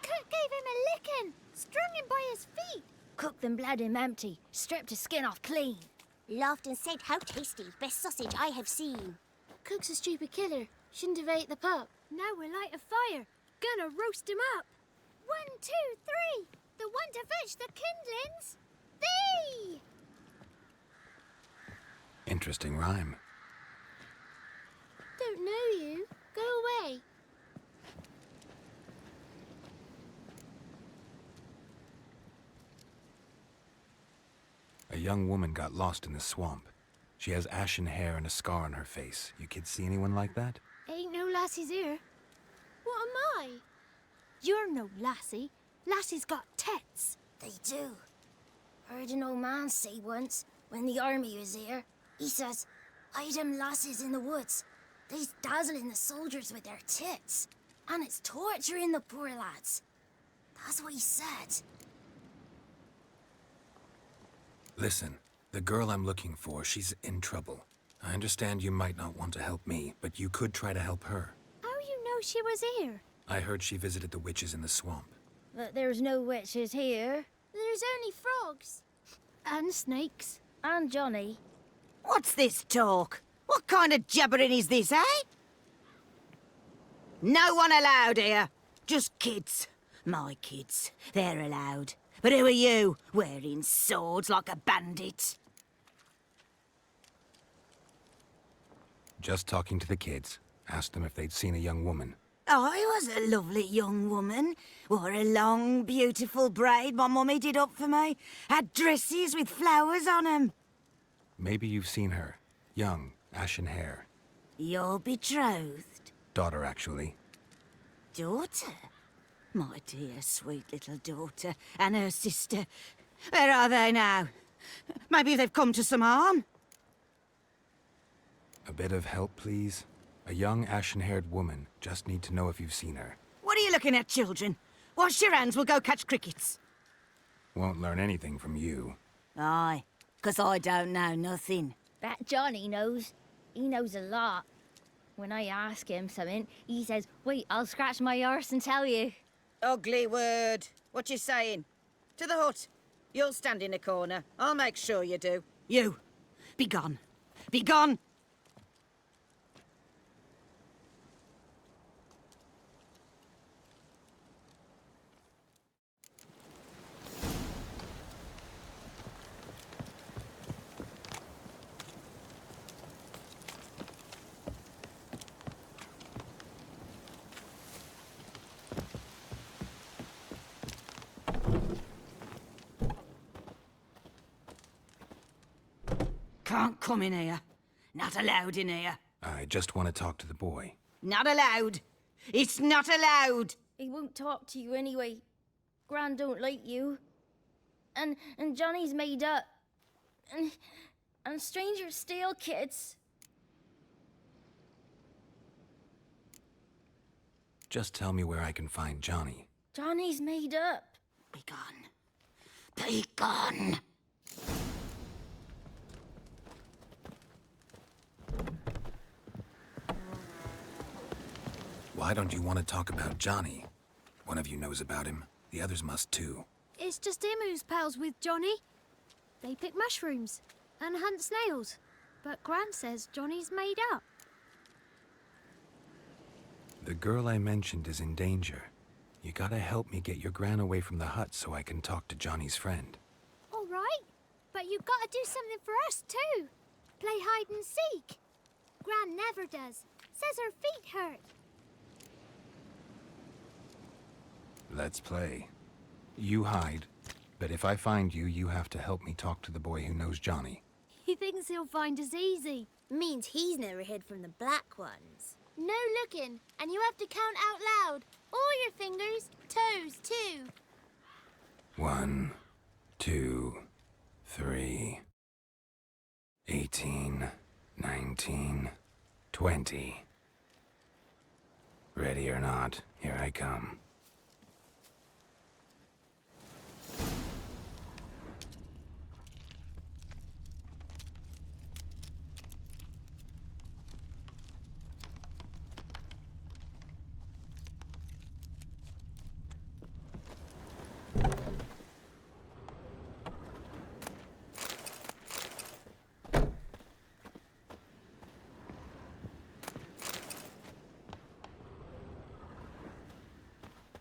Cook gave him a licking, strung him by his feet. Cooked and bled him empty, stripped his skin off clean. Laughed and said, "How tasty, best sausage I have seen." Cook's a stupid killer, shouldn't have ate the pup. Now we'll light a fire, gonna roast him up. 1, 2, 3, the one to fetch the kindlings, thee! Interesting rhyme. Don't know you. Go away. A young woman got lost in the swamp. She has ashen hair and a scar on her face. You kids see anyone like that? Ain't no lassies here. What am I? You're no lassie. Lassies got tits. They do. Heard an old man say once, when the army was here, he says, "I them lasses in the woods. They's dazzling the soldiers with their tits, and it's torturing the poor lads." That's what he said. Listen, the girl I'm looking for, she's in trouble. I understand you might not want to help me, but you could try to help her. How you know she was here? I heard she visited the witches in the swamp. But there's no witches here. There's only frogs. And snakes. And Johnny. What's this talk? What kind of jabbering is this, eh? No one allowed here. Just kids. My kids. They're allowed. But who are you, wearing swords like a bandit? Just talking to the kids. Asked them if they'd seen a young woman. I was a lovely young woman. Wore a long, beautiful braid my mummy did up for me. Had dresses with flowers on 'em. Maybe you've seen her. Young, ashen hair. You're betrothed? Daughter, actually. Daughter? My dear, sweet little daughter and her sister. Where are they now? Maybe they've come to some harm? A bit of help, please? A young, ashen-haired woman. Just need to know if you've seen her. What are you looking at, children? Wash your hands, we'll go catch crickets. Won't learn anything from you. Aye, 'cause I don't know nothing. That Johnny knows. He knows a lot. When I ask him something, he says, "Wait, I'll scratch my arse and tell you." Ugly word. What you saying? To the hut. You'll stand in a corner. I'll make sure you do. You, be gone. Be gone! can't come in here. Not allowed in here. I just want to talk to the boy. Not allowed. It's not allowed. He won't talk to you anyway. Gran don't like you. And Johnny's made up. And strangers steal kids. Just tell me where I can find Johnny. Johnny's made up. Be gone. Be gone. Why don't you want to talk about Johnny? One of you knows about him. The others must too. It's just him who's pals with Johnny. They pick mushrooms and hunt snails. But Gran says Johnny's made up. The girl I mentioned is in danger. You gotta help me get your gran away from the hut so I can talk to Johnny's friend. All right, but you've got to do something for us too. Play hide and seek. Gran never does. Says her feet hurt. Let's play. You hide, but if I find you, you have to help me talk to the boy who knows Johnny. He thinks he'll find us easy. Means he's never hid from the black ones. No looking, and you have to count out loud. All your fingers, toes too. 1, 2, 3, 18, 19, 20. Ready or not, here I come.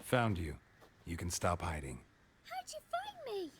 Found you. You can stop hiding. How'd you find me?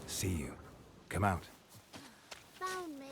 See you. Come out. Found me.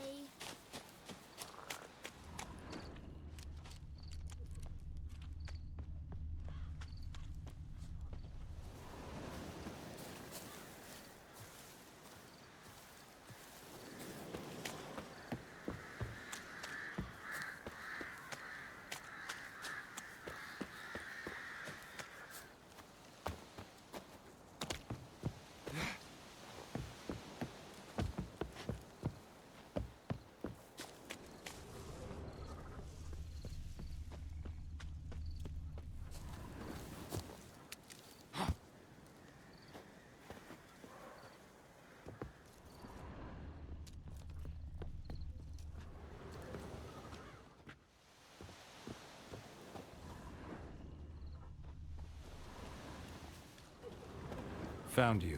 Found you.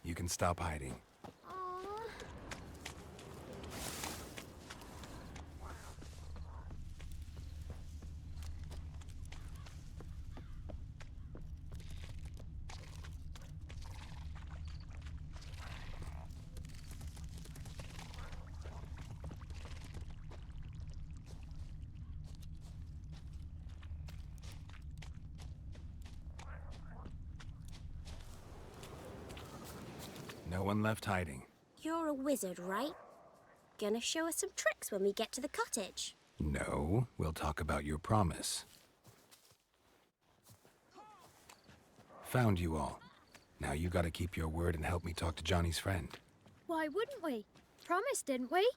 You can stop hiding. No one left hiding. You're a wizard, right? Gonna show us some tricks when we get to the cottage. No, we'll talk about your promise. Found you all. Now you gotta keep your word and help me talk to Johnny's friend. Why wouldn't we? Promised, didn't we?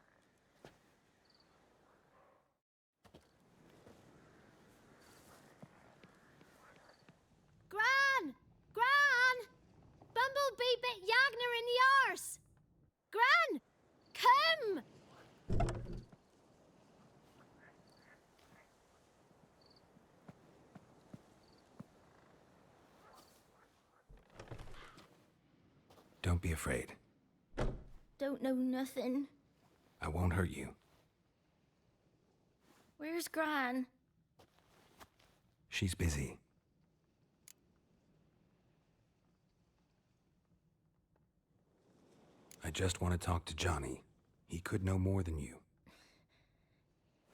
Gran! Gran! Bumblebee bit Yagner in the arse! Gran! Come! Don't be afraid. Don't know nothing. I won't hurt you. Where's Gran? She's busy. I just want to talk to Johnny. He could know more than you.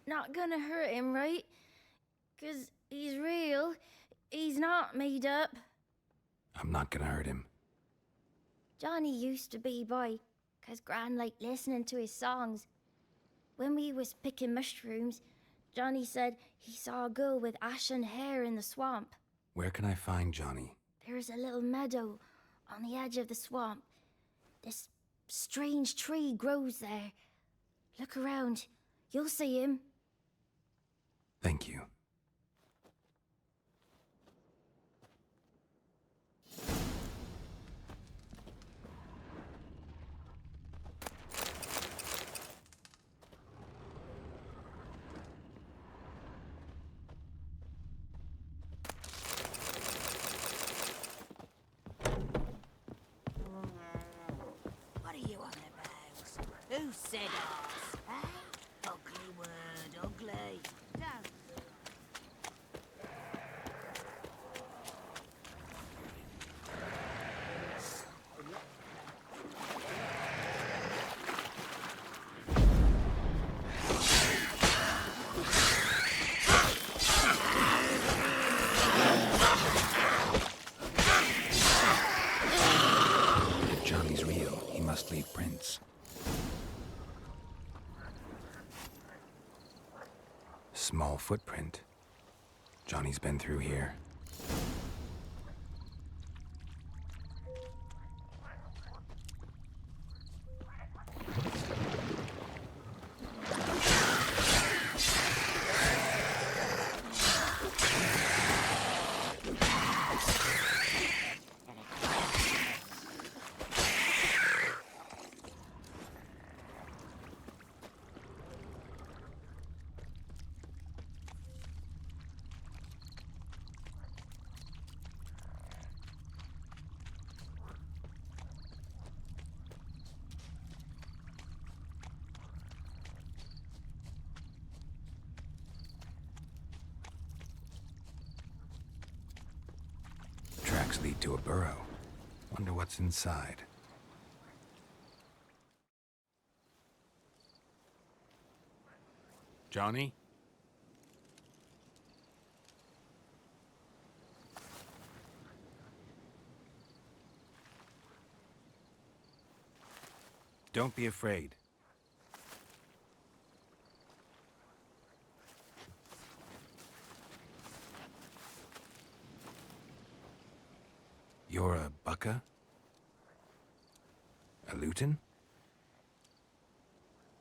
Not gonna hurt him, right? 'Cause he's real. He's not made up. I'm not gonna hurt him. Johnny used to be boy, 'cause Gran liked listening to his songs. When we was picking mushrooms, Johnny said he saw a girl with ashen hair in the swamp. Where can I find Johnny? There's a little meadow on the edge of the swamp. This strange tree grows there. Look around. You'll see him. Thank you. What are you on about? Who said arse? Eh? Ugly word, ugly. Don't. If Johnny's real, he must leave prints. Small footprint. Johnny's been through here. Tracks lead to a burrow. Wonder what's inside. Johnny? Don't be afraid. You're a bucka? A lutin?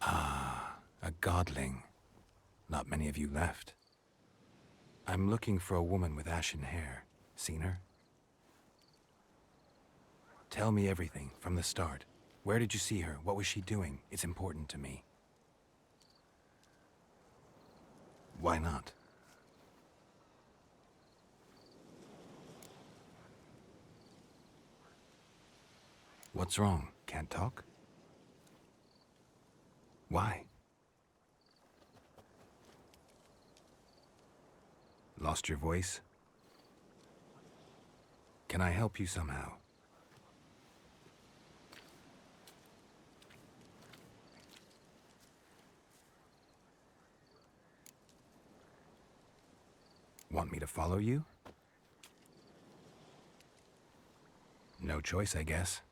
Ah, a godling. Not many of you left. I'm looking for a woman with ashen hair. Seen her? Tell me everything, from the start. Where did you see her? What was she doing? It's important to me. Why not? What's wrong? Can't talk? Why? Lost your voice? Can I help you somehow? Want me to follow you? No choice, I guess.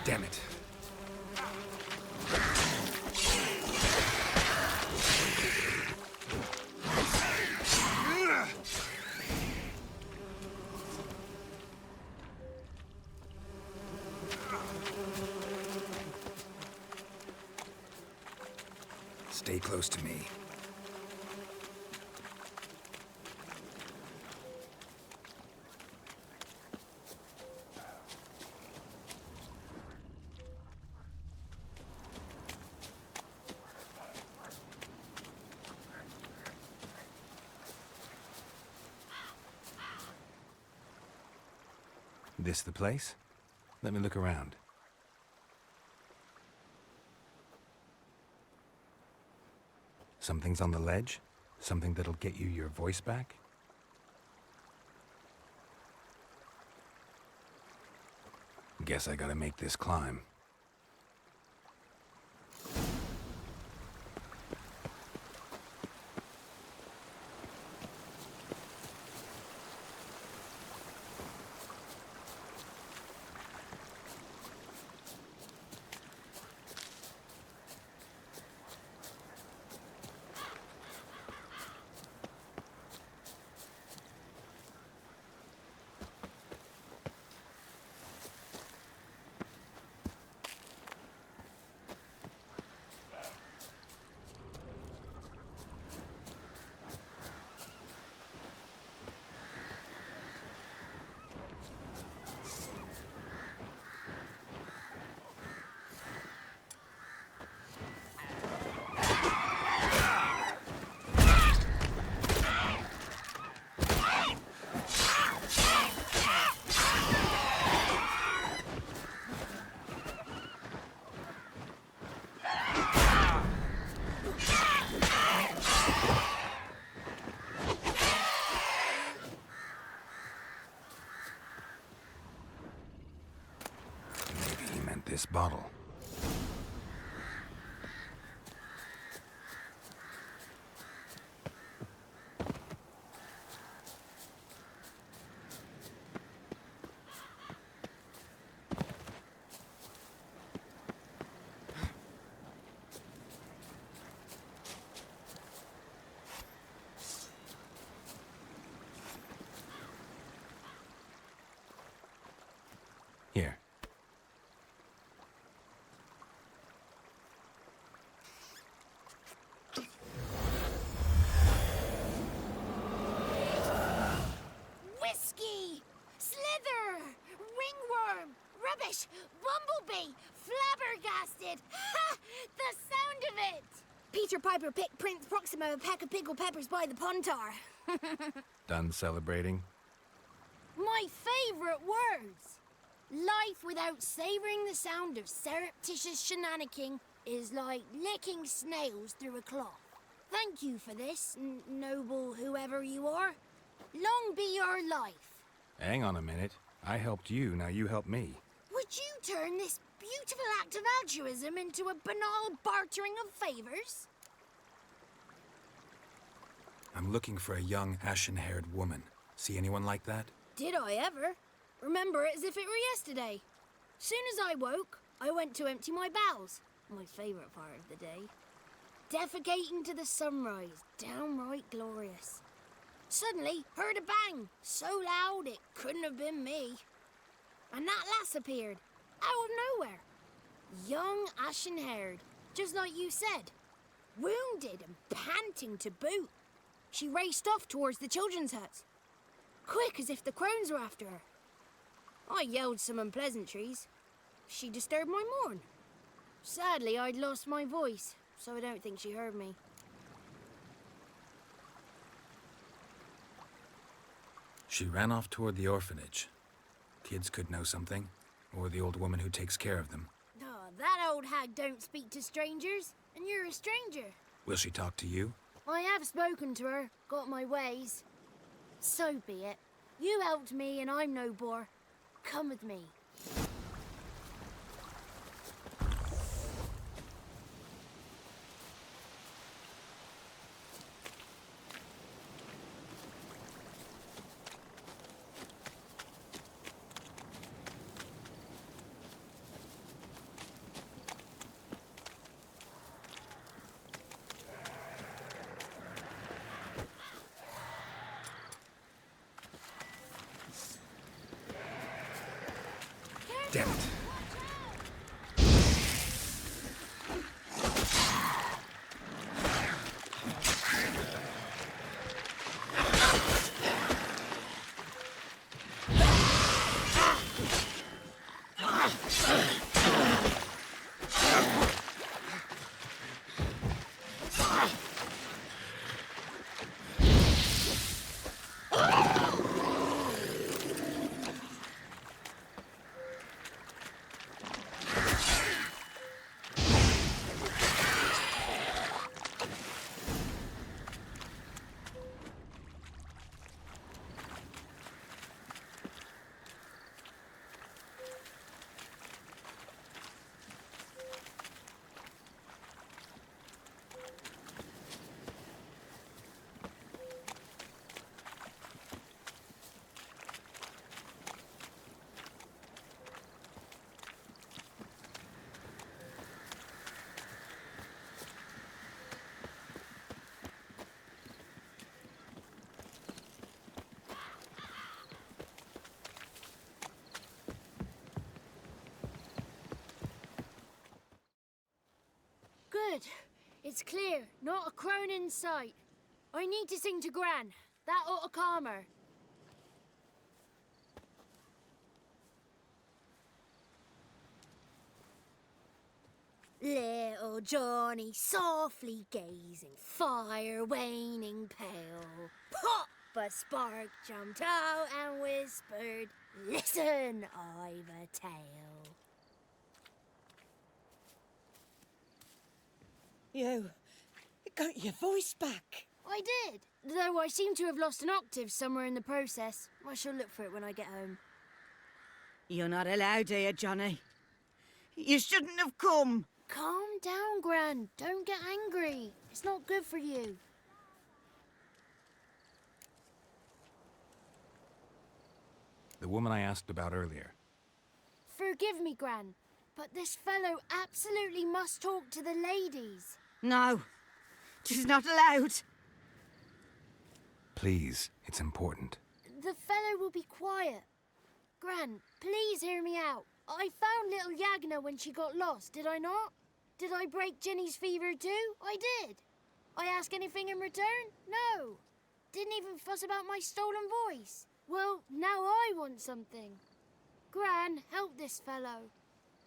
Damn it. Stay close to me. This the place? Let me look around. Something's on the ledge? Something that'll get you your voice back? Guess I gotta make this climb. This bottle. Here. Whiskey! Slither! Ringworm! Rubbish! Bumblebee! Flabbergasted! Ha! The sound of it! Peter Piper picked Prince Proximo a peck of pickled peppers by the pontar. Done celebrating? My favourite words! Life without savouring the sound of surreptitious shenanigans is like licking snails through a cloth. Thank you for this, noble whoever you are. Long be your life. Hang on a minute. I helped you, now you help me. Would you turn this beautiful act of altruism into a banal bartering of favours? I'm looking for a young, ashen-haired woman. See anyone like that? Did I ever? Remember it as if it were yesterday. Soon as I woke, I went to empty my bowels. My favourite part of the day. Defecating to the sunrise, downright glorious. Suddenly, heard a bang, so loud it couldn't have been me. And that lass appeared, out of nowhere. Young, ashen-haired, just like you said. Wounded and panting to boot. She raced off towards the children's huts. Quick as if the crones were after her. I yelled some unpleasantries. She disturbed my morn. Sadly, I'd lost my voice, so I don't think she heard me. She ran off toward the orphanage. Kids could know something, or the old woman who takes care of them. Oh, that old hag don't speak to strangers, and you're a stranger. Will she talk to you? I have spoken to her, got my ways. So be it. You helped me, and I'm no bore. Come with me. Damn it. Good. It's clear. Not a crone in sight. I need to sing to Gran. That ought to calm her. Little Johnny softly gazing, fire waning pale. Pop! A spark jumped out and whispered, "Listen, I've a tale." You got your voice back. I did, though I seem to have lost an octave somewhere in the process. I shall look for it when I get home. You're not allowed here, Johnny. You shouldn't have come. Calm down, Gran. Don't get angry. It's not good for you. The woman I asked about earlier. Forgive me, Gran, but this fellow absolutely must talk to the ladies. No, she's not allowed. Please, it's important. The fellow will be quiet. Gran, please hear me out. I found little Yagna when she got lost, did I not? Did I break Ginny's fever too? I did. I ask anything in return? No. Didn't even fuss about my stolen voice. Well, now I want something. Gran, help this fellow.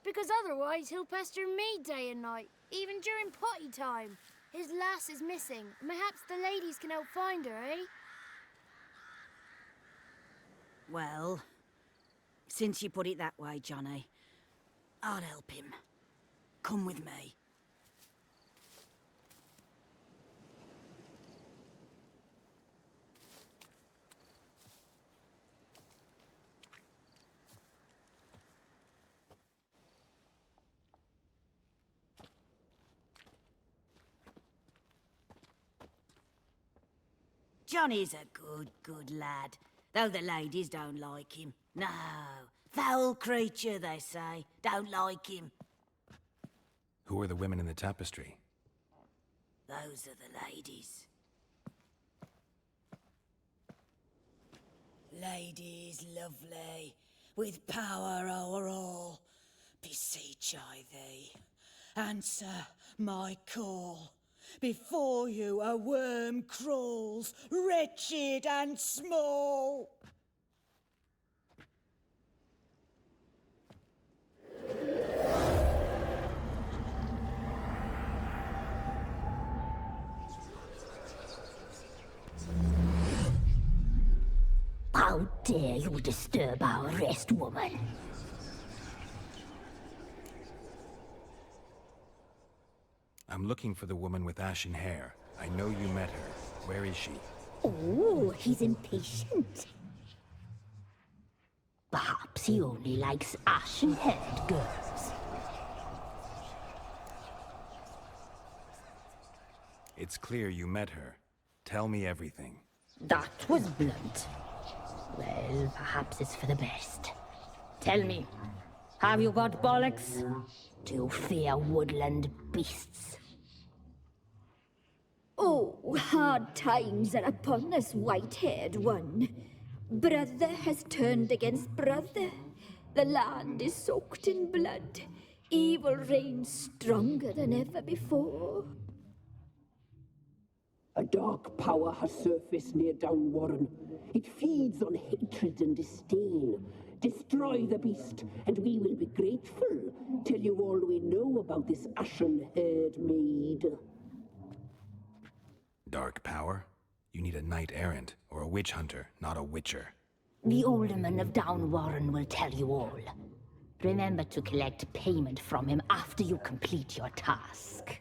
Because otherwise he'll pester me day and night, even during potty time. His lass is missing. Perhaps the ladies can help find her, eh? Well, since you put it that way, Johnny, I'll help him. Come with me. Johnny's a good lad, though the ladies don't like him. No, foul creature, they say. Don't like him. Who are the women in the tapestry? Those are the ladies. Ladies lovely, with power o'er all, beseech I thee, answer my call. Before you a worm crawls, wretched and small. How dare you disturb our rest, woman? I'm looking for the woman with ashen hair. I know you met her. Where is she? Oh, he's impatient. Perhaps he only likes ashen-haired girls. It's clear you met her. Tell me everything. That was blunt. Well, perhaps it's for the best. Tell me, have you got bollocks? Do you fear woodland beasts? Oh, hard times are upon us, white-haired one. Brother has turned against brother. The land is soaked in blood. Evil reigns stronger than ever before. A dark power has surfaced near Downwarren. It feeds on hatred and disdain. Destroy the beast, and we will be grateful. Tell you all we know about this ashen-haired maid. Dark power? You need a knight-errant or a witch hunter, not a witcher. The alderman of Downwarren will tell you all. Remember to collect payment from him after you complete your task.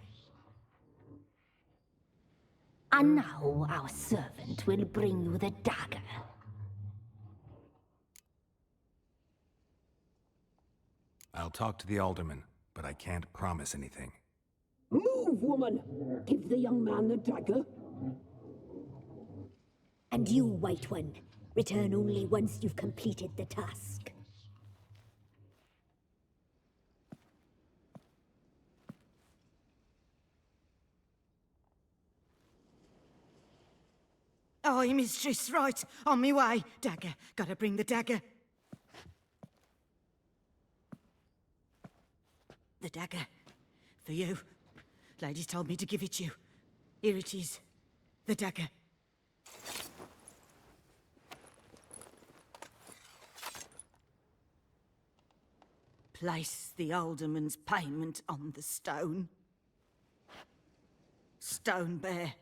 And now our servant will bring you the dagger. I'll talk to the alderman, but I can't promise anything. Move, woman! Give the young man the dagger. And you, White One, return only once you've completed the task. Aye, mistress, right. On me way. Dagger. Gotta bring the dagger. The dagger. For you. Lady told me to give it you. Here it is. The dagger. Place the alderman's payment on the stone. Stone bear,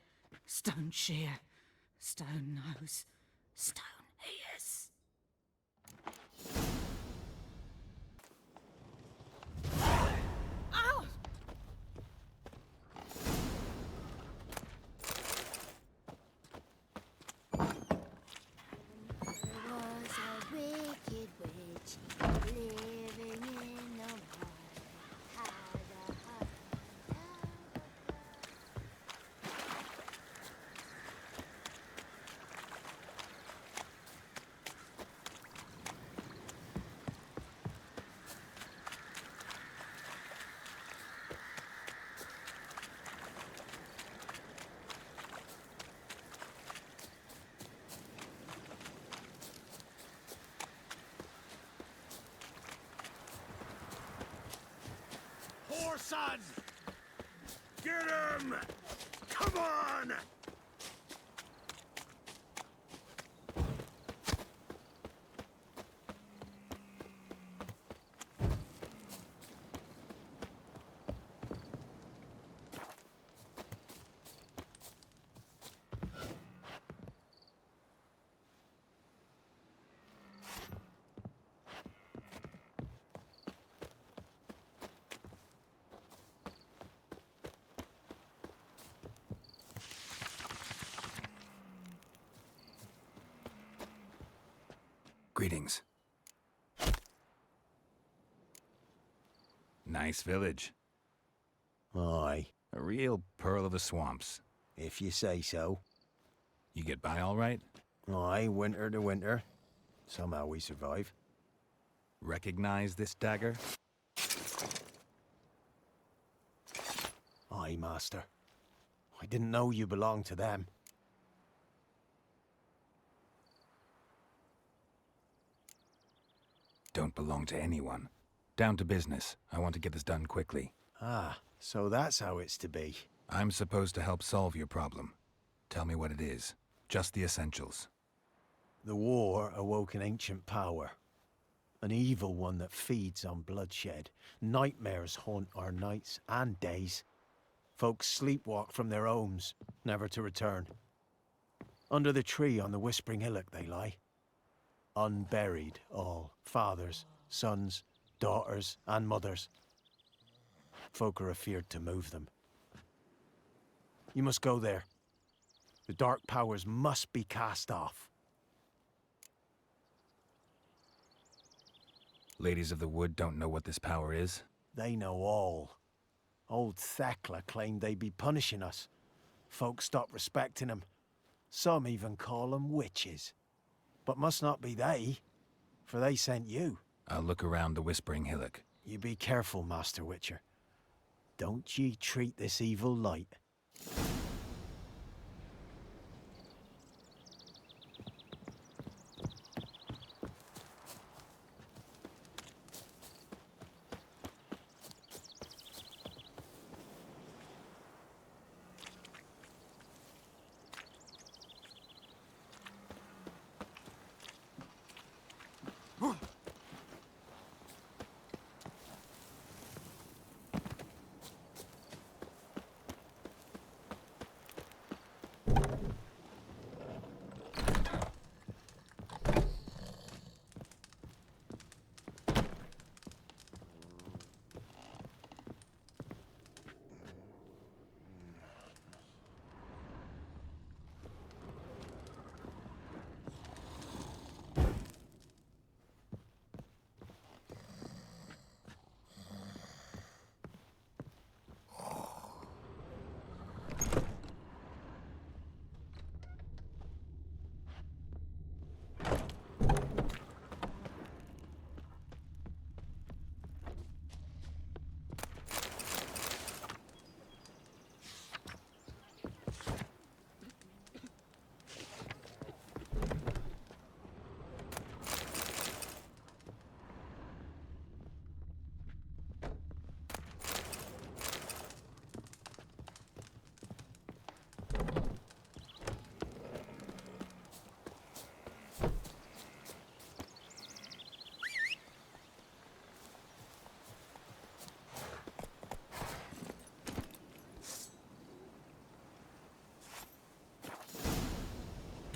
stone shear, stone nose, stone ears. Ow! There was a wicked witch living in the mud. Had a heart. Whoreson! Get him! Come on! Greetings. Nice village. Aye. A real pearl of the swamps. If you say so. You get by all right? Aye, winter to winter. Somehow we survive. Recognize this dagger? Aye, master. I didn't know you belonged to them. Don't belong to anyone. Down to business. I want to get this done quickly. Ah, so that's how it's to be. I'm supposed to help solve your problem. Tell me what it is. Just the essentials. The war awoke an ancient power. An evil one that feeds on bloodshed. Nightmares haunt our nights and days. Folks sleepwalk from their homes, never to return. Under the tree on the Whispering Hillock they lie. Unburied all. Fathers, sons, daughters, and mothers. Folk are afeard to move them. You must go there. The dark powers must be cast off. Ladies of the Wood don't know what this power is? They know all. Old Thekla claimed they'd be punishing us. Folk stopped respecting them. Some even call them witches. But must not be they, for they sent you. I'll look around the Whispering Hillock. You be careful, Master Witcher. Don't ye treat this evil light.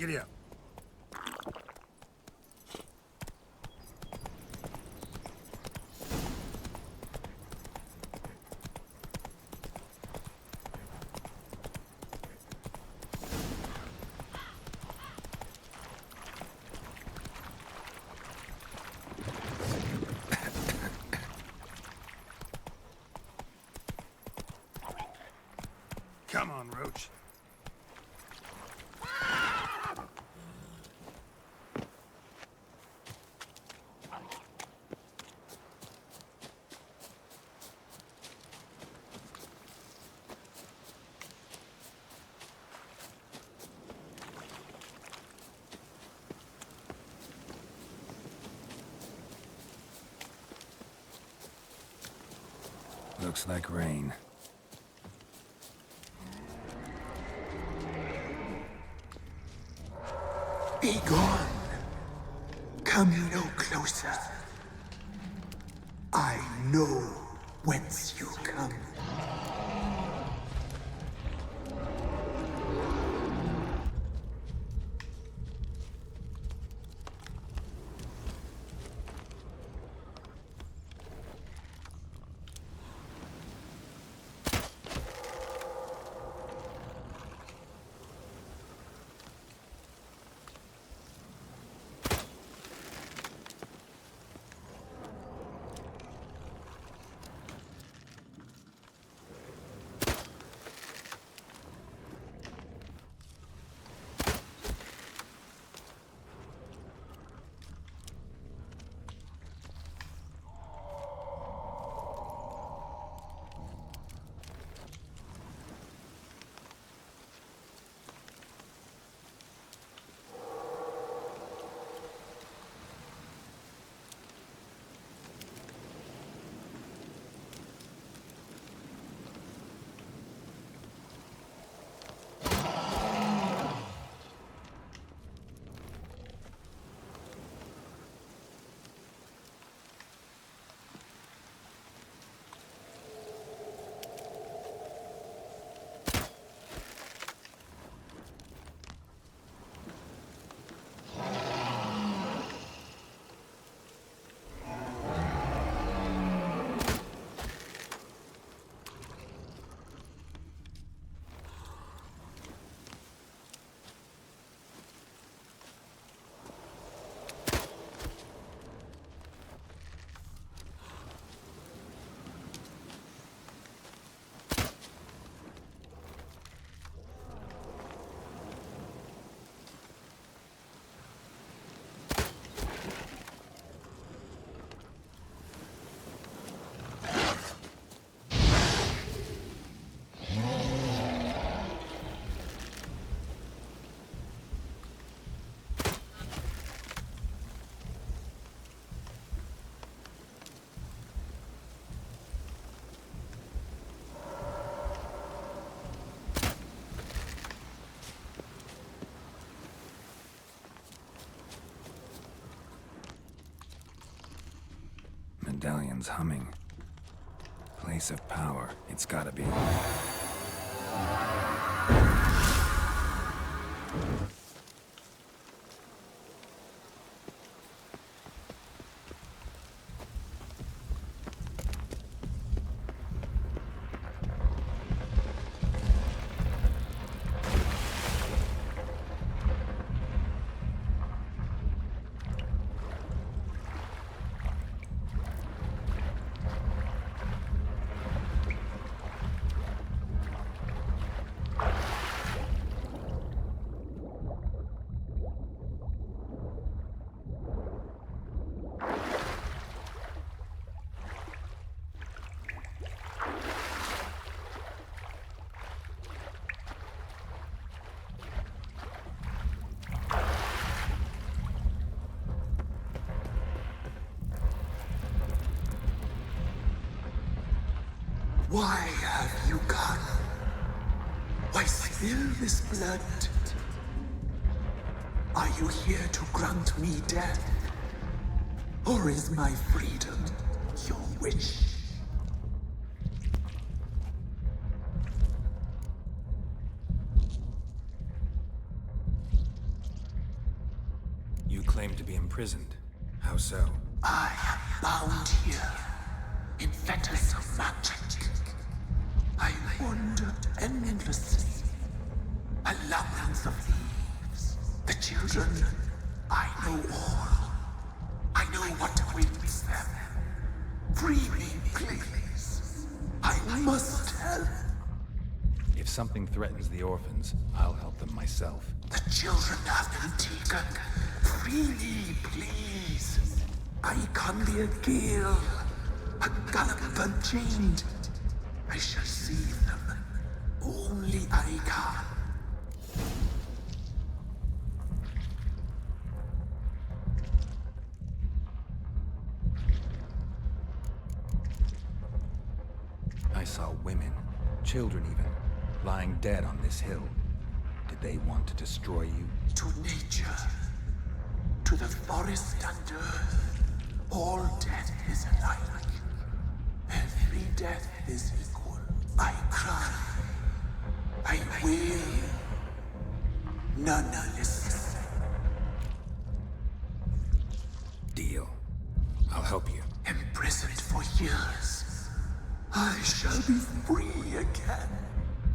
Giddy up. Come on, Roach. Looks like rain. Be gone. Come no closer. I know whence you come. Medallion's humming. Place of power. It's gotta be. Why have you come? Why spill this blood? Are you here to grant me death? Or is my freedom your wish? You claim to be imprisoned. How so? I am bound here in fetters of magic. I wander endlessly, a labyrinth of leaves. The children, I know all. I know what awaits them. Free me, please. I must help. If something threatens the orphans, I'll help them myself. The children have been taken. Free me, please. I can be a gale, a gallop unchained. I shall save them. Only I can. I saw women, children even, lying dead on this hill. Did they want to destroy you? To nature, to the forest and earth, all death is alike. Every death is equal. I cry. I wail. None listen. Deal. I'll help you. Imprisoned for years, I shall be free again.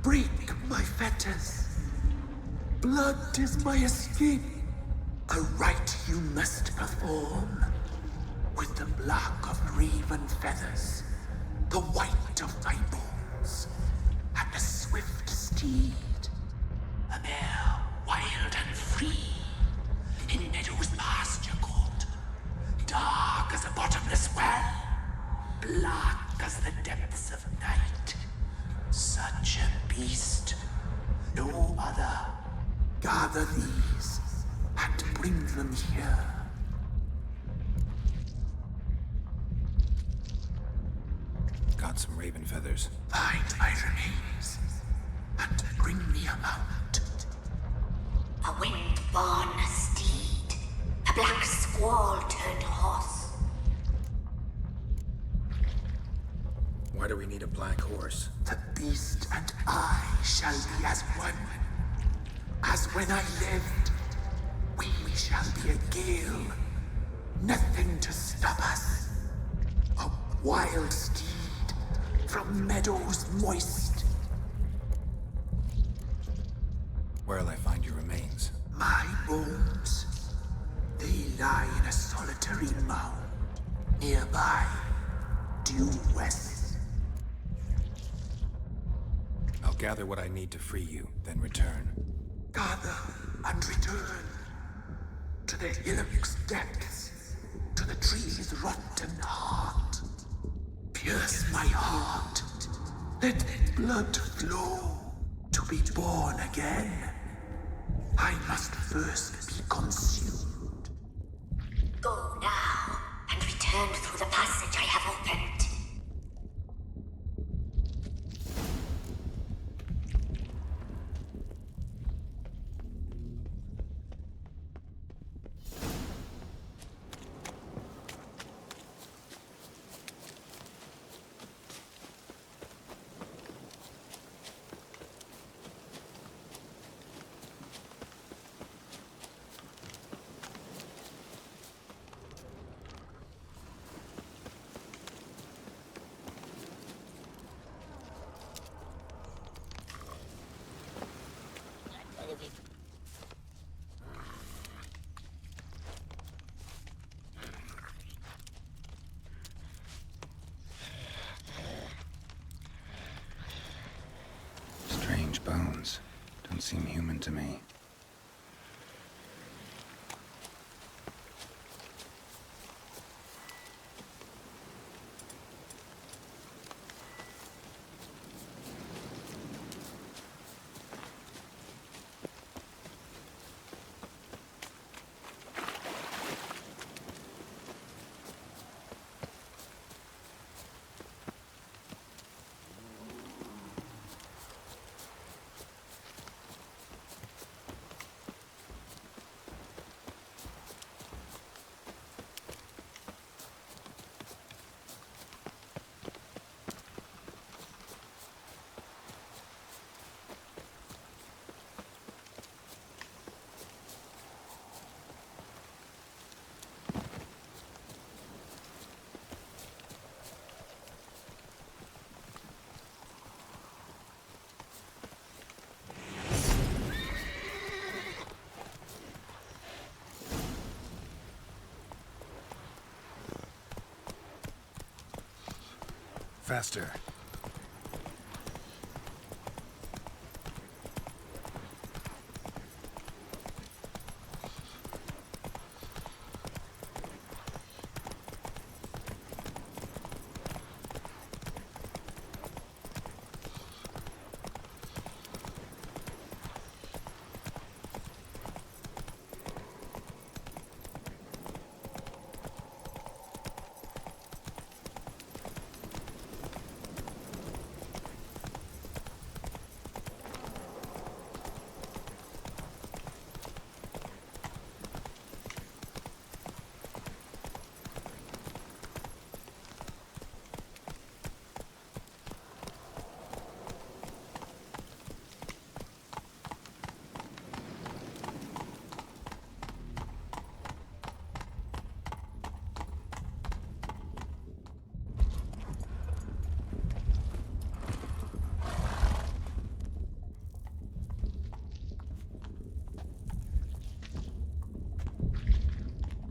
Break my fetters. Blood is my escape. A rite you must perform. With the black of raven feathers, the white of my bones, and a swift steed. A mare wild and free, in meadows pasture court, dark as a bottomless well, black as the depths of night. Such a beast, no other. Gather these and bring them here. Got some raven feathers. Find my remains and bring me a mount. A wind-born steed. A black squall turned horse. Why do we need a black horse? The beast and I shall be as one. As when I lived, we shall be a gale. Nothing to stop us. A wild steed from meadows moist. Where'll I find your remains? My bones, they lie in a solitary mound. Nearby, due west. I'll gather what I need to free you, then return. Gather and return to the hillock's depths, to the tree's rotten heart. Pierce my heart, let blood flow to be born again. I must first be consumed. Go now and return through the passage I have opened. Strange bones. Don't seem human to me. Faster.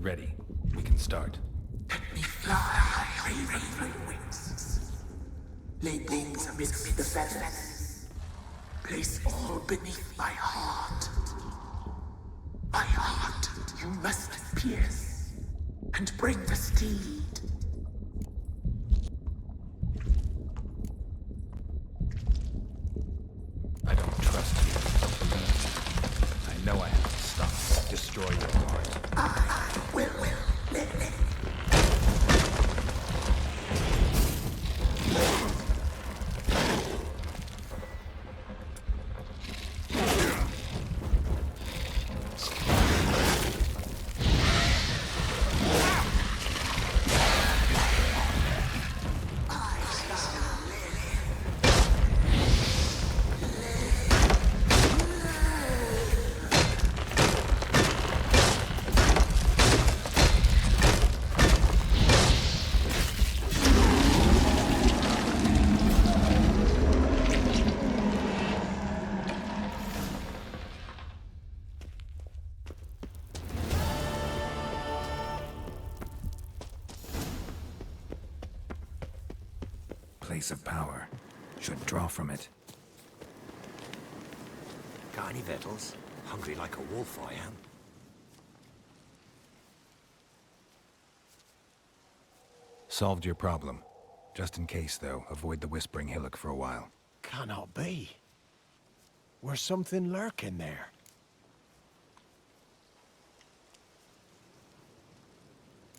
Ready. We can start. Fly, raven wings. Lay things amidst the feathers. Place all beneath my heart. My heart you must pierce, and bring the steed. I don't trust you. I know I have to stop. Destroy your heart. I will. Place of power. Should draw from it. Got any victuals? Hungry like a wolf, I am. Solved your problem. Just in case, though, avoid the Whispering Hillock for a while. Cannot be. Where's something lurking there?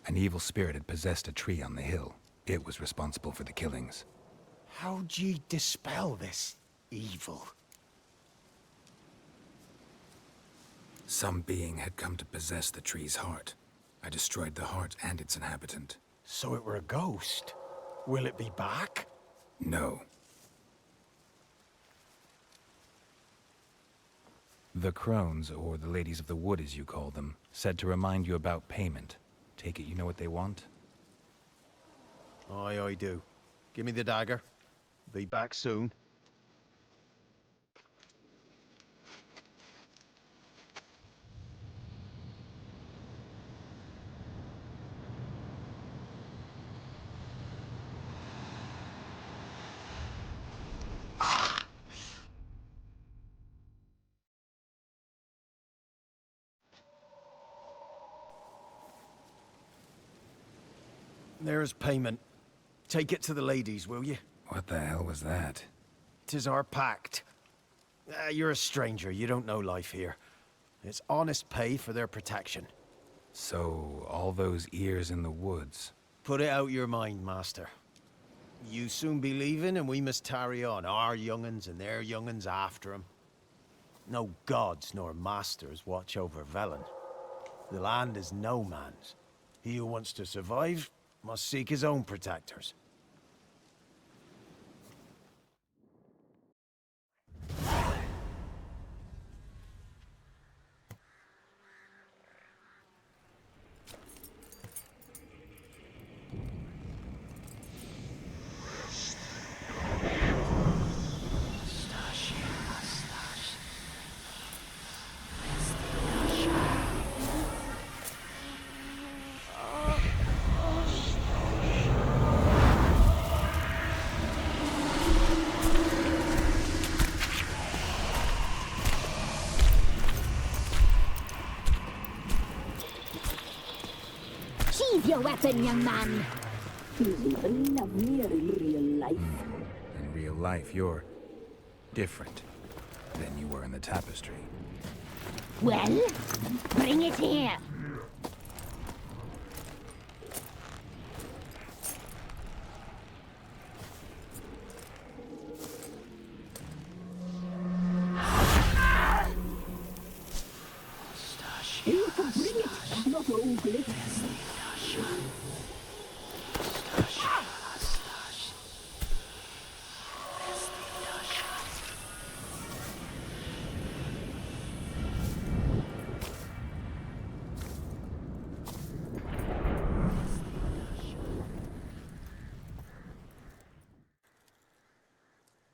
An evil spirit had possessed a tree on the hill. It was responsible for the killings. How'd ye dispel this evil? Some being had come to possess the tree's heart. I destroyed the heart and its inhabitant. So it were a ghost. Will it be back? No. The crones, or the ladies of the wood as you call them, said to remind you about payment. Take it you know what they want? Aye, I do. Give me the dagger. Be back soon. There's payment. Take it to the ladies, will you? What the hell was that? 'Tis our pact. You're a stranger. You don't know life here. It's honest pay for their protection. So, all those ears in the woods. Put it out your mind, master. You soon be leaving, and we must tarry on, our young'uns and their young'uns after 'em. No gods nor masters watch over Velen. The land is no man's. He who wants to survive must seek his own protectors. Sheathe your weapon, young man. He's even lovelier in real life. In real life, you're different than you were in the tapestry. Well, bring it here. You can bring it, not ogle it.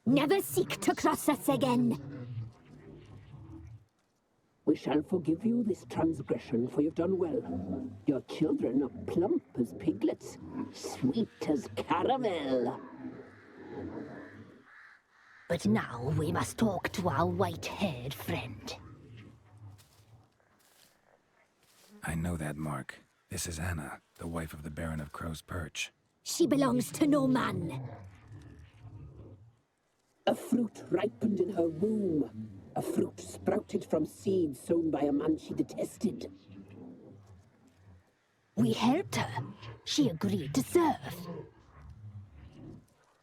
Never seek to cross us again. We shall forgive you this transgression, for you've done well. Your children are plump as piglets, sweet as caramel. But now we must talk to our white-haired friend. I know that mark. This is Anna, the wife of the Baron of Crow's Perch. She belongs to no man. A fruit ripened in her womb. A fruit sprouted from seeds sown by a man she detested. We helped her. She agreed to serve.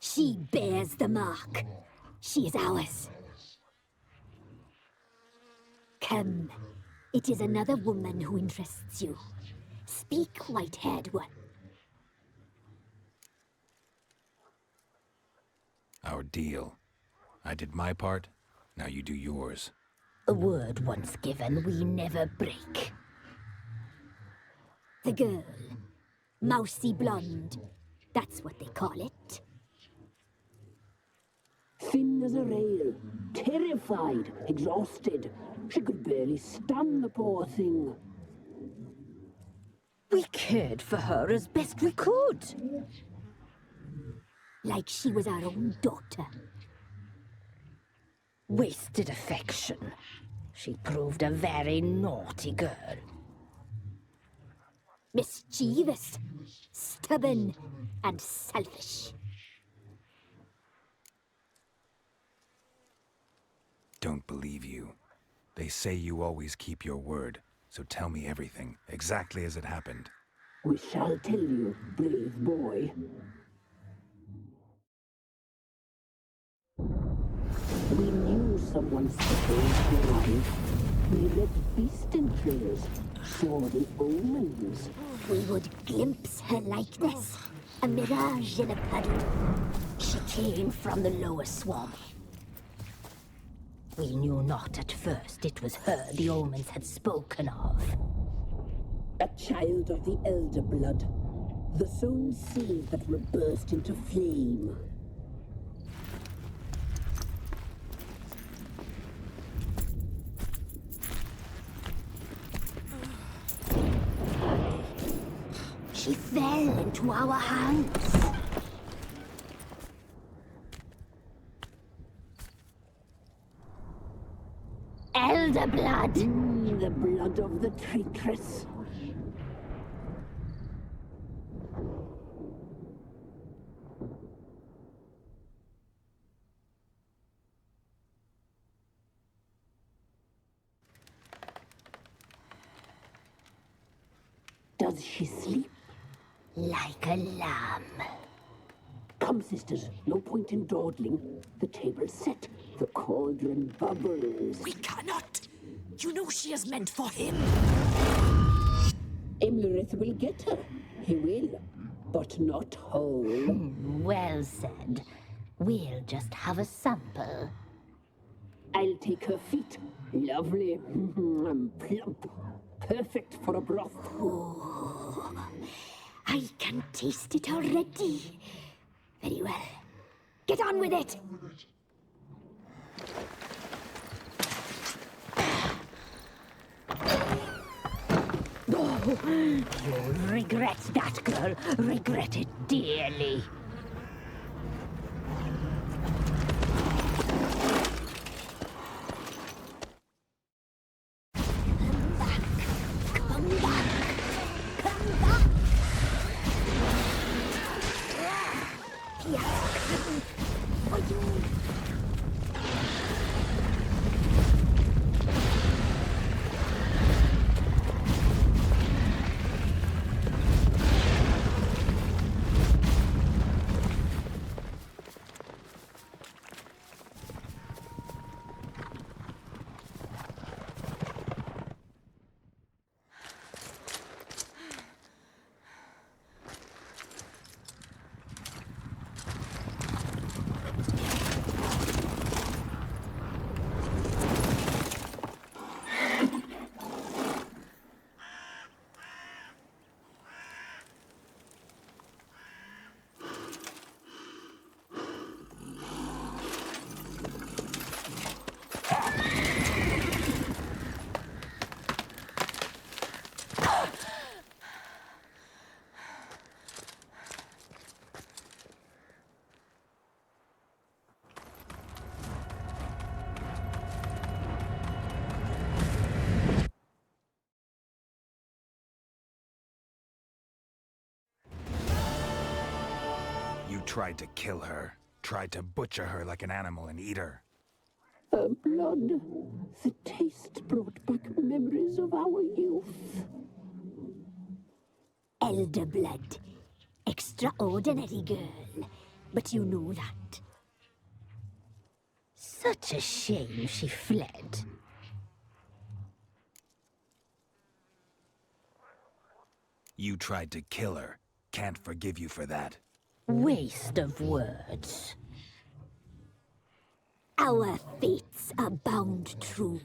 She bears the mark. She is ours. Come. It is another woman who interests you. Speak, white-haired one. Our deal. I did my part, now you do yours. A word once given, we never break. The girl. Mousy blonde. That's what they call it. Thin as a rail, terrified, exhausted. She could barely stand, the poor thing. We cared for her as best we could. Like she was our own daughter. Wasted affection. She proved a very naughty girl. Mischievous, stubborn, and selfish. Don't believe you. They say you always keep your word, so tell me everything, exactly as it happened. We shall tell you, brave boy. We knew someone supposed to arrive. We read beast entrails, saw the omens. We would glimpse her likeness, a mirage in a puddle. She came from the lower swamp. We knew not at first it was her the omens had spoken of. A child of the elder blood, the sown seed that will burst into flame. She fell into our hands. Elder blood! The blood of the traitress. Does she sleep? Like a lamb. Come, sisters, no point in dawdling. The table's set, the cauldron bubbles. We cannot! You know she is meant for him. Imlerith will get her. He will, but not whole. Well said. We'll just have a sample. I'll take her feet. Lovely. Plump. Perfect for a broth. Oh, I can taste it already. Very well. Get on with it. Oh, you'll regret that, girl. Regret it dearly. Come back. Come back. Come back. tried to kill her. Tried to butcher her like an animal and eat her. Her blood, the taste brought back memories of our youth. Elder blood. Extraordinary girl. But you know that. Such a shame she fled. You tried to kill her. Can't forgive you for that. Waste of words. Our fates are bound true.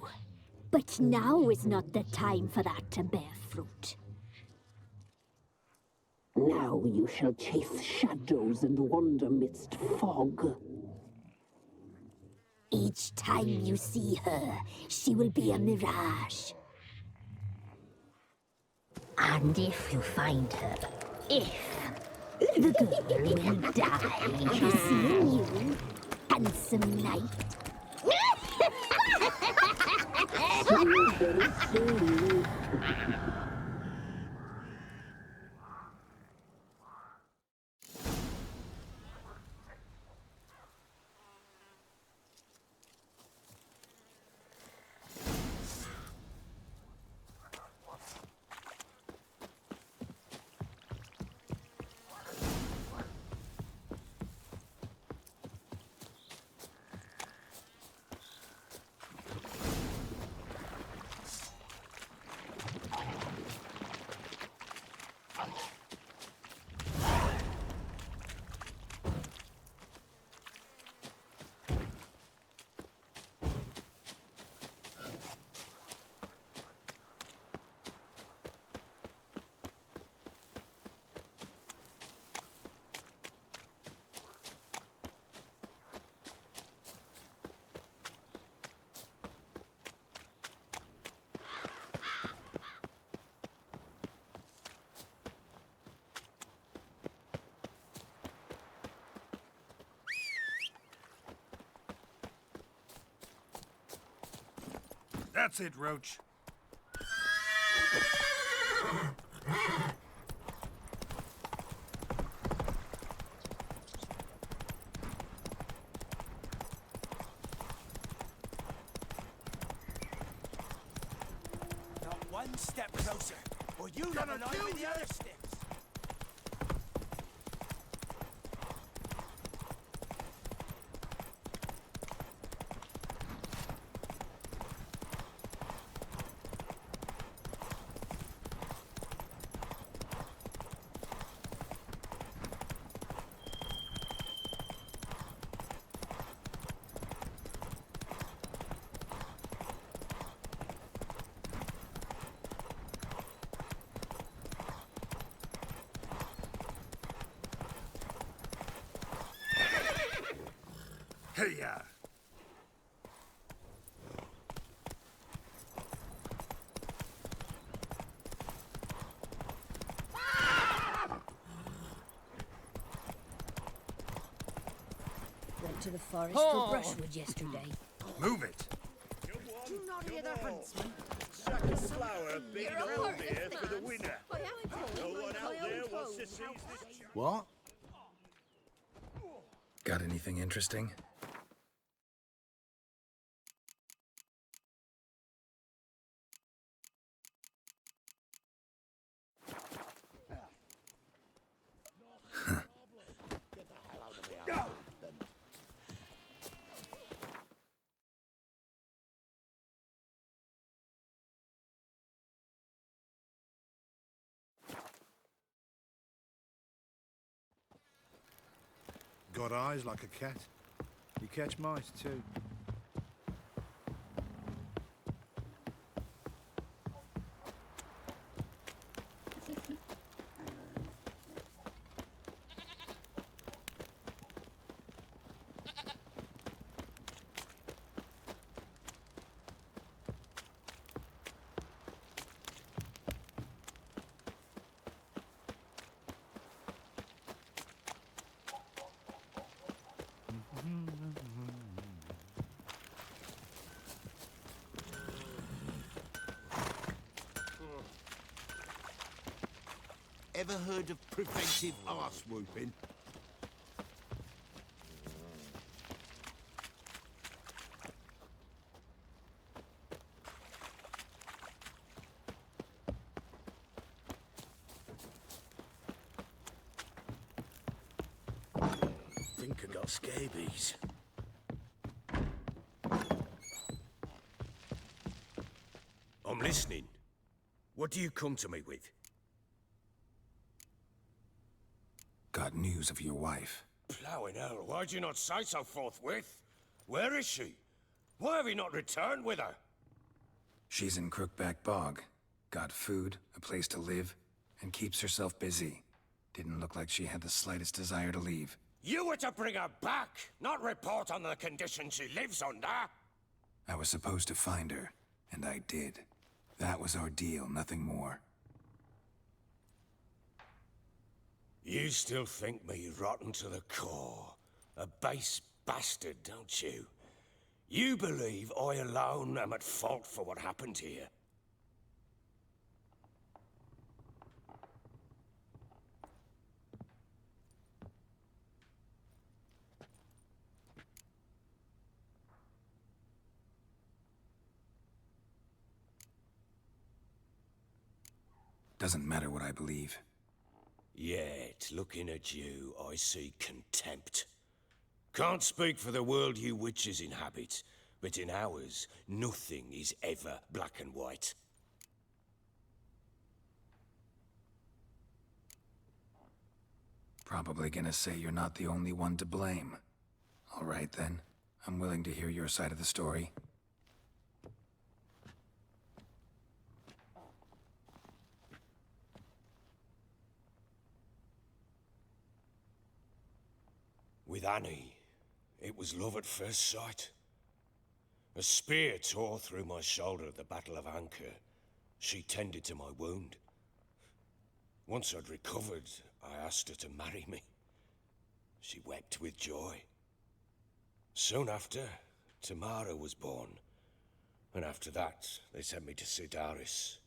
But now is not the time for that to bear fruit. Now you shall chase shadows and wander midst fog. Each time you see her, she will be a mirage. And if you find her, the girl will die. Seeing you, handsome knight. That's it, Roach. Not one step closer, or you never know with the other steps. Hiiii! Went to the forest for brushwood yesterday. Move it! Do not hear the huntsman. Sack of flour being held here for the winner. No one out there wants to seize this. What? Got anything interesting? Got eyes like a cat. You catch mice too. Ever heard of preventive arse whooping? scabies. I'm listening. What do you come to me with? Got news of your wife. Plowing hell, why'd you not say so forthwith? Where is she? Why have you not returned with her? She's in Crookback Bog. Got food, a place to live, and keeps herself busy. Didn't look like she had the slightest desire to leave. You were to bring her back, not report on the conditions she lives under. I was supposed to find her, and I did. That was our deal, nothing more. You still think me rotten to the core. A base bastard, don't you? You believe I alone am at fault for what happened here. Doesn't matter what I believe. Yet, looking at you, I see contempt. Can't speak for the world you witches inhabit, but in ours, nothing is ever black and white. Probably gonna say you're not the only one to blame. All right then, I'm willing to hear your side of the story. With Annie, it was love at first sight. A spear tore through my shoulder at the Battle of Anchor. She tended to my wound. Once I'd recovered, I asked her to marry me. She wept with joy. Soon after, Tamara was born. And after that, they sent me to Sidaris.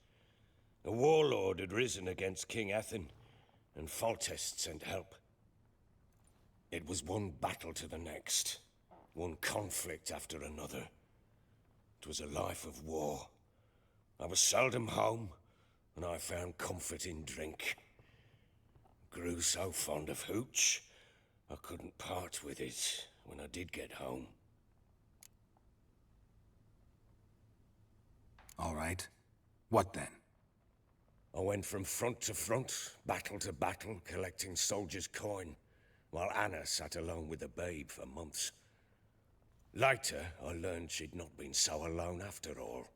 A warlord had risen against King Ethan, and Foltest sent help. It was one battle to the next, one conflict after another. It was a life of war. I was seldom home, and I found comfort in drink. Grew so fond of hooch, I couldn't part with it when I did get home. All right. What then? I went from front to front, battle to battle, collecting soldiers' coin, while Anna sat alone with the babe for months. Later, I learned she'd not been so alone after all.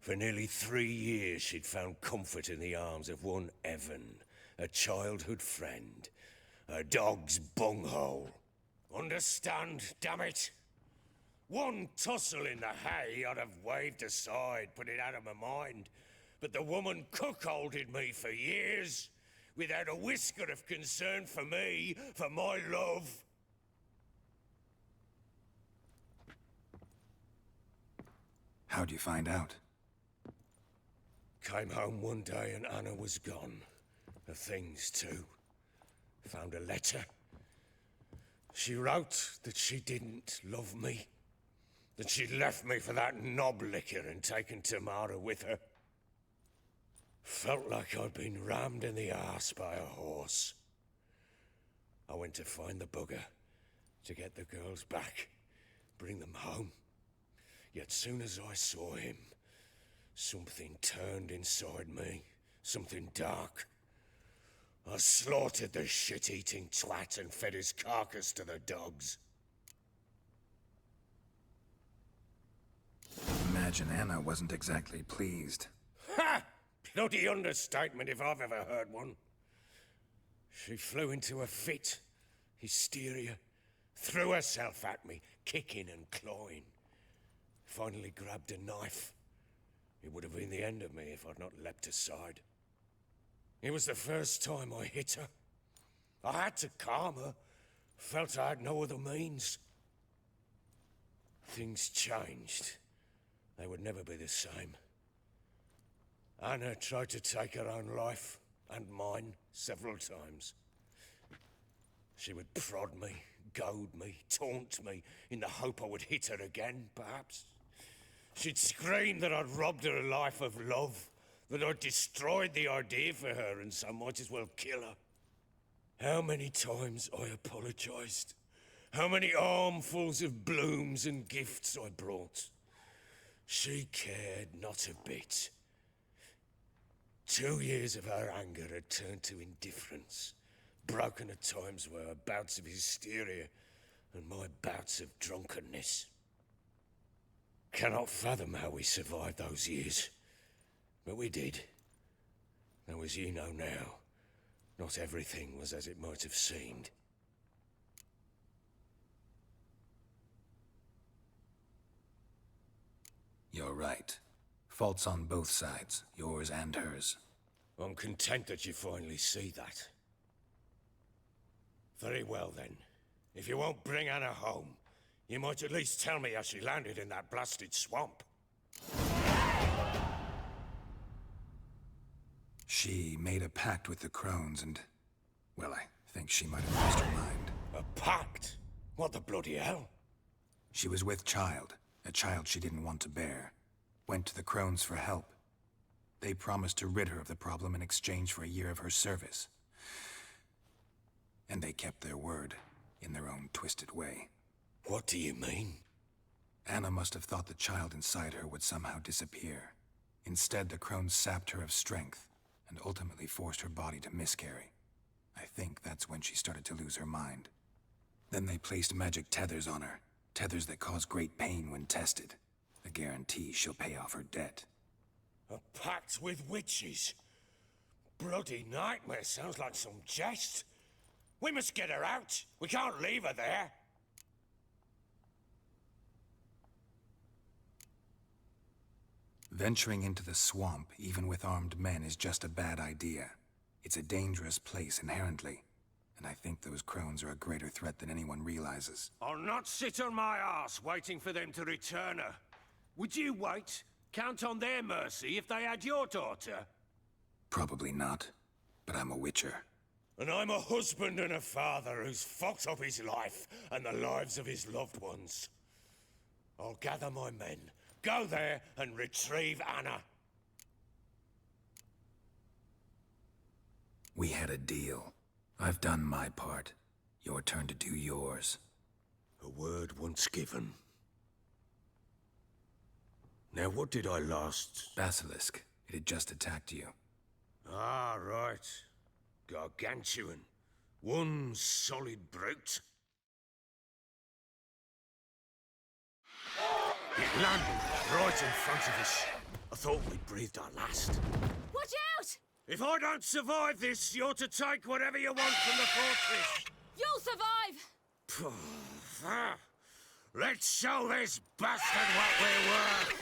For nearly 3 years, she'd found comfort in the arms of one Evan, a childhood friend, a dog's bunghole. Understand, damn it? One tussle in the hay I'd have waved aside, put it out of my mind. But the woman cuckolded me for years, without a whisker of concern for me, for my love. How'd you find out? Came home one day and Anna was gone. Her things too. Found a letter. She wrote that she didn't love me. That she'd left me for that knob licker and taken Tamara with her. Felt like I'd been rammed in the arse by a horse. I went to find the bugger, to get the girls back, bring them home. Yet soon as I saw him, something turned inside me, something dark. I slaughtered the shit-eating twat and fed his carcass to the dogs. Imagine Anna wasn't exactly pleased. Ha! Bloody understatement if I've ever heard one. She flew into a fit, hysteria, threw herself at me, kicking and clawing. Finally grabbed a knife. It would have been the end of me if I'd not leapt aside. It was the first time I hit her. I had to calm her. Felt I had no other means. Things changed. They would never be the same. Anna tried to take her own life, and mine, several times. She would prod me, goad me, taunt me, in the hope I would hit her again, perhaps. She'd scream that I'd robbed her life of love, that I'd destroyed the idea for her, and so might as well kill her. How many times I apologized. how many armfuls of blooms and gifts I brought. She cared not a bit. 2 years of her anger had turned to indifference, broken at times by her bouts of hysteria and my bouts of drunkenness. Cannot fathom how we survived those years, but we did. Though as you know now, not everything was as it might have seemed. You're right. Faults on both sides, yours and hers. I'm content that you finally see that. Very well then. If you won't bring Anna home, you might at least tell me how she landed in that blasted swamp. She made a pact with the crones and... well, I think she might have lost her mind. A pact? What the bloody hell? She was with child, a child she didn't want to bear. Went to the crones for help. They promised to rid her of the problem in exchange for a year of her service. And they kept their word, in their own twisted way. What do you mean? Anna must have thought the child inside her would somehow disappear. Instead, the crones sapped her of strength, and ultimately forced her body to miscarry. I think that's when she started to lose her mind. Then they placed magic tethers on her, tethers that cause great pain when tested. A guarantee she'll pay off her debt. A pact with witches? Bloody nightmare, sounds like some jest. We must get her out. We can't leave her there. Venturing into the swamp, even with armed men, is just a bad idea. It's a dangerous place inherently, and I think those crones are a greater threat than anyone realizes. I'll not sit on my arse waiting for them to return her. Would you wait? Count on their mercy if they had your daughter? Probably not, but I'm a witcher. And I'm a husband and a father who's fucked up his life and the lives of his loved ones. I'll gather my men, go there and retrieve Anna. We had a deal. I've done my part. Your turn to do yours. A word once given. Now what did I last... Basilisk. It had just attacked you. Ah, right. Gargantuan. One solid brute. It landed right in front of us. I thought we'd breathed our last. Watch out! If I don't survive this, you're to take whatever you want from the fortress. You'll survive! Let's show this bastard what we're worth!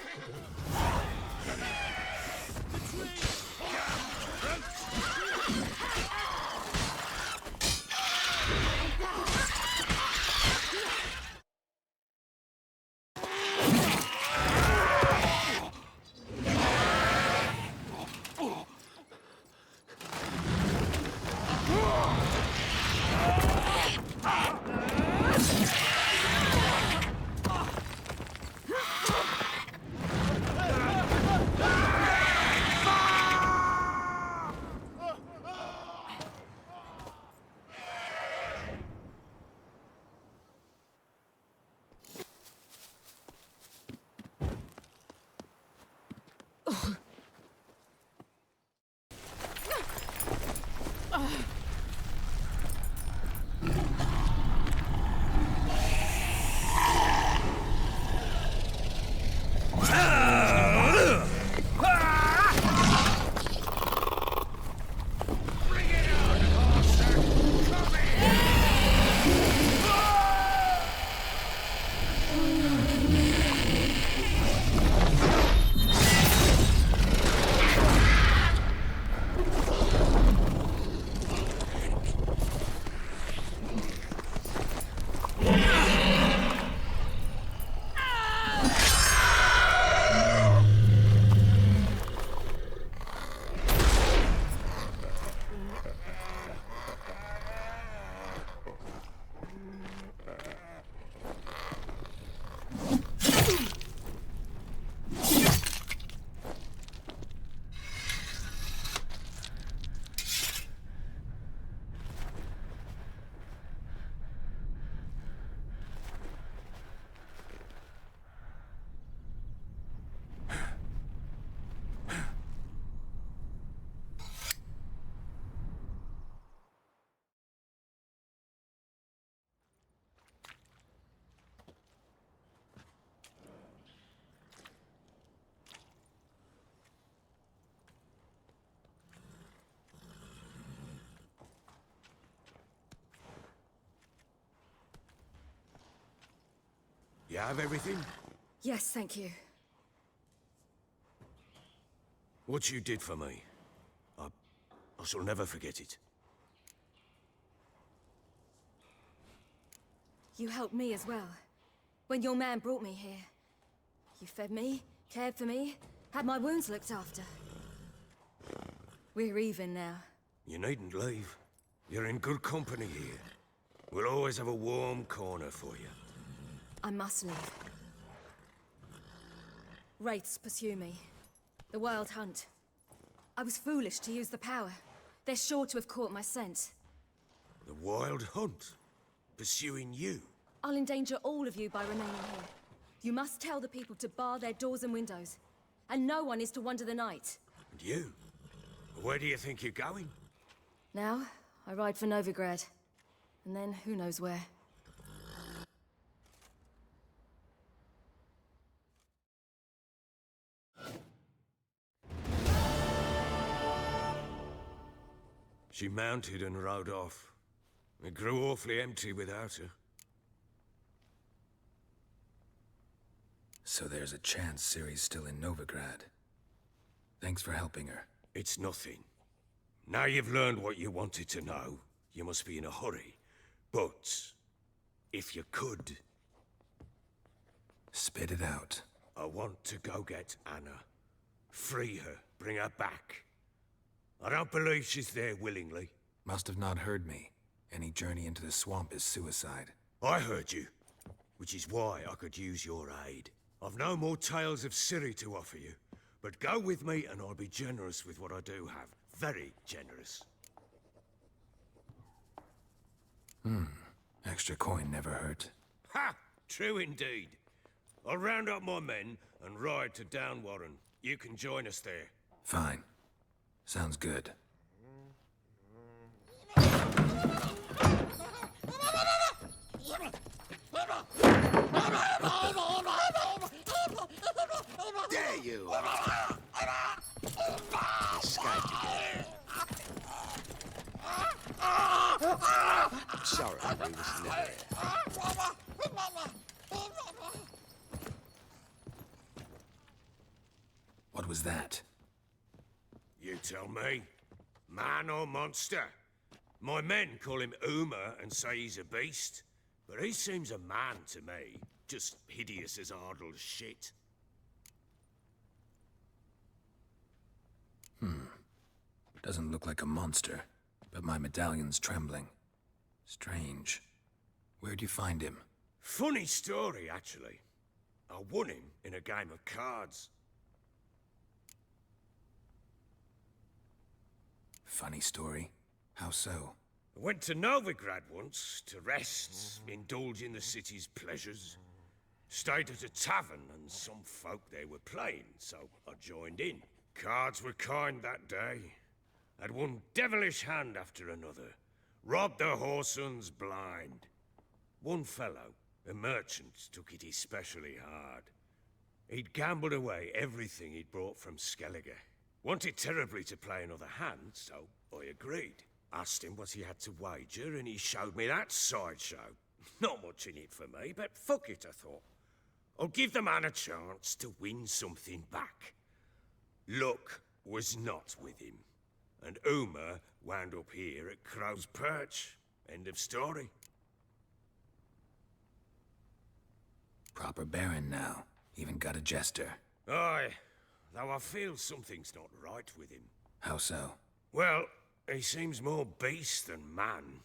You have everything? Yes, thank you. What you did for me, I shall never forget it. You helped me as well. When your man brought me here. You fed me, cared for me, had my wounds looked after. We're even now. You needn't leave. You're in good company here. We'll always have a warm corner for you. I must leave. Wraiths pursue me. The Wild Hunt. I was foolish to use the power. They're sure to have caught my scent. The Wild Hunt? Pursuing you? I'll endanger all of you by remaining here. You must tell the people to bar their doors and windows. And no one is to wander the night. And you? Where do you think you're going? Now, I ride for Novigrad. And then, who knows where. She mounted and rode off. It grew awfully empty without her. So there's a chance Ciri's still in Novigrad. Thanks for helping her. It's nothing. Now you've learned what you wanted to know, you must be in a hurry. But, if you could... Spit it out. I want to go get Anna. Free her, bring her back. I don't believe she's there willingly. Must have not heard me. Any journey into the swamp is suicide. I heard you, which is why I could use your aid. I've no more tales of Ciri to offer you, but go with me and I'll be generous with what I do have. Very generous. Extra coin never hurt. Ha! True indeed. I'll round up my men and ride to Downwarren. You can join us there. Fine. Sounds good. There you are. Escaped again. I'm sorry, we was never here. What was that? You tell me. Man or monster? My men call him Uma and say he's a beast, but he seems a man to me. Just hideous as Ardle's shit. Doesn't look like a monster, but my medallion's trembling. Strange. Where'd you find him? Funny story, actually. I won him in a game of cards. Funny story? How so? I went to Novigrad once to rest, indulge in the city's pleasures. Stayed at a tavern and some folk there were playing, so I joined in. Cards were kind that day. Had one devilish hand after another. Robbed the whoresons blind. One fellow, a merchant, took it especially hard. He'd gambled away everything he'd brought from Skellige. Wanted terribly to play another hand, so I agreed. Asked him what he had to wager, and he showed me that sideshow. Not much in it for me, but fuck it, I thought. I'll give the man a chance to win something back. Luck was not with him, and Uma wound up here at Crow's Perch. End of story. Proper baron now. Even got a jester. Aye, though I feel something's not right with him. How so? Well, he seems more beast than man,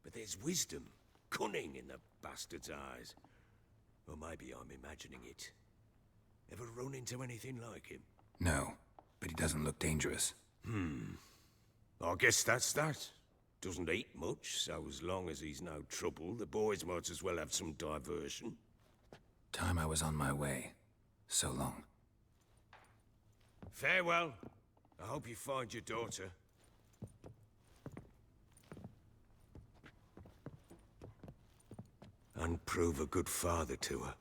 but there's wisdom, cunning in the bastard's eyes. Or maybe I'm imagining it. Ever run into anything like him? No, but he doesn't look dangerous. I guess that's that. Doesn't eat much, so as long as he's no trouble, the boys might as well have some diversion. Time I was on my way. So long. Farewell. I hope you find your daughter. And prove a good father to her.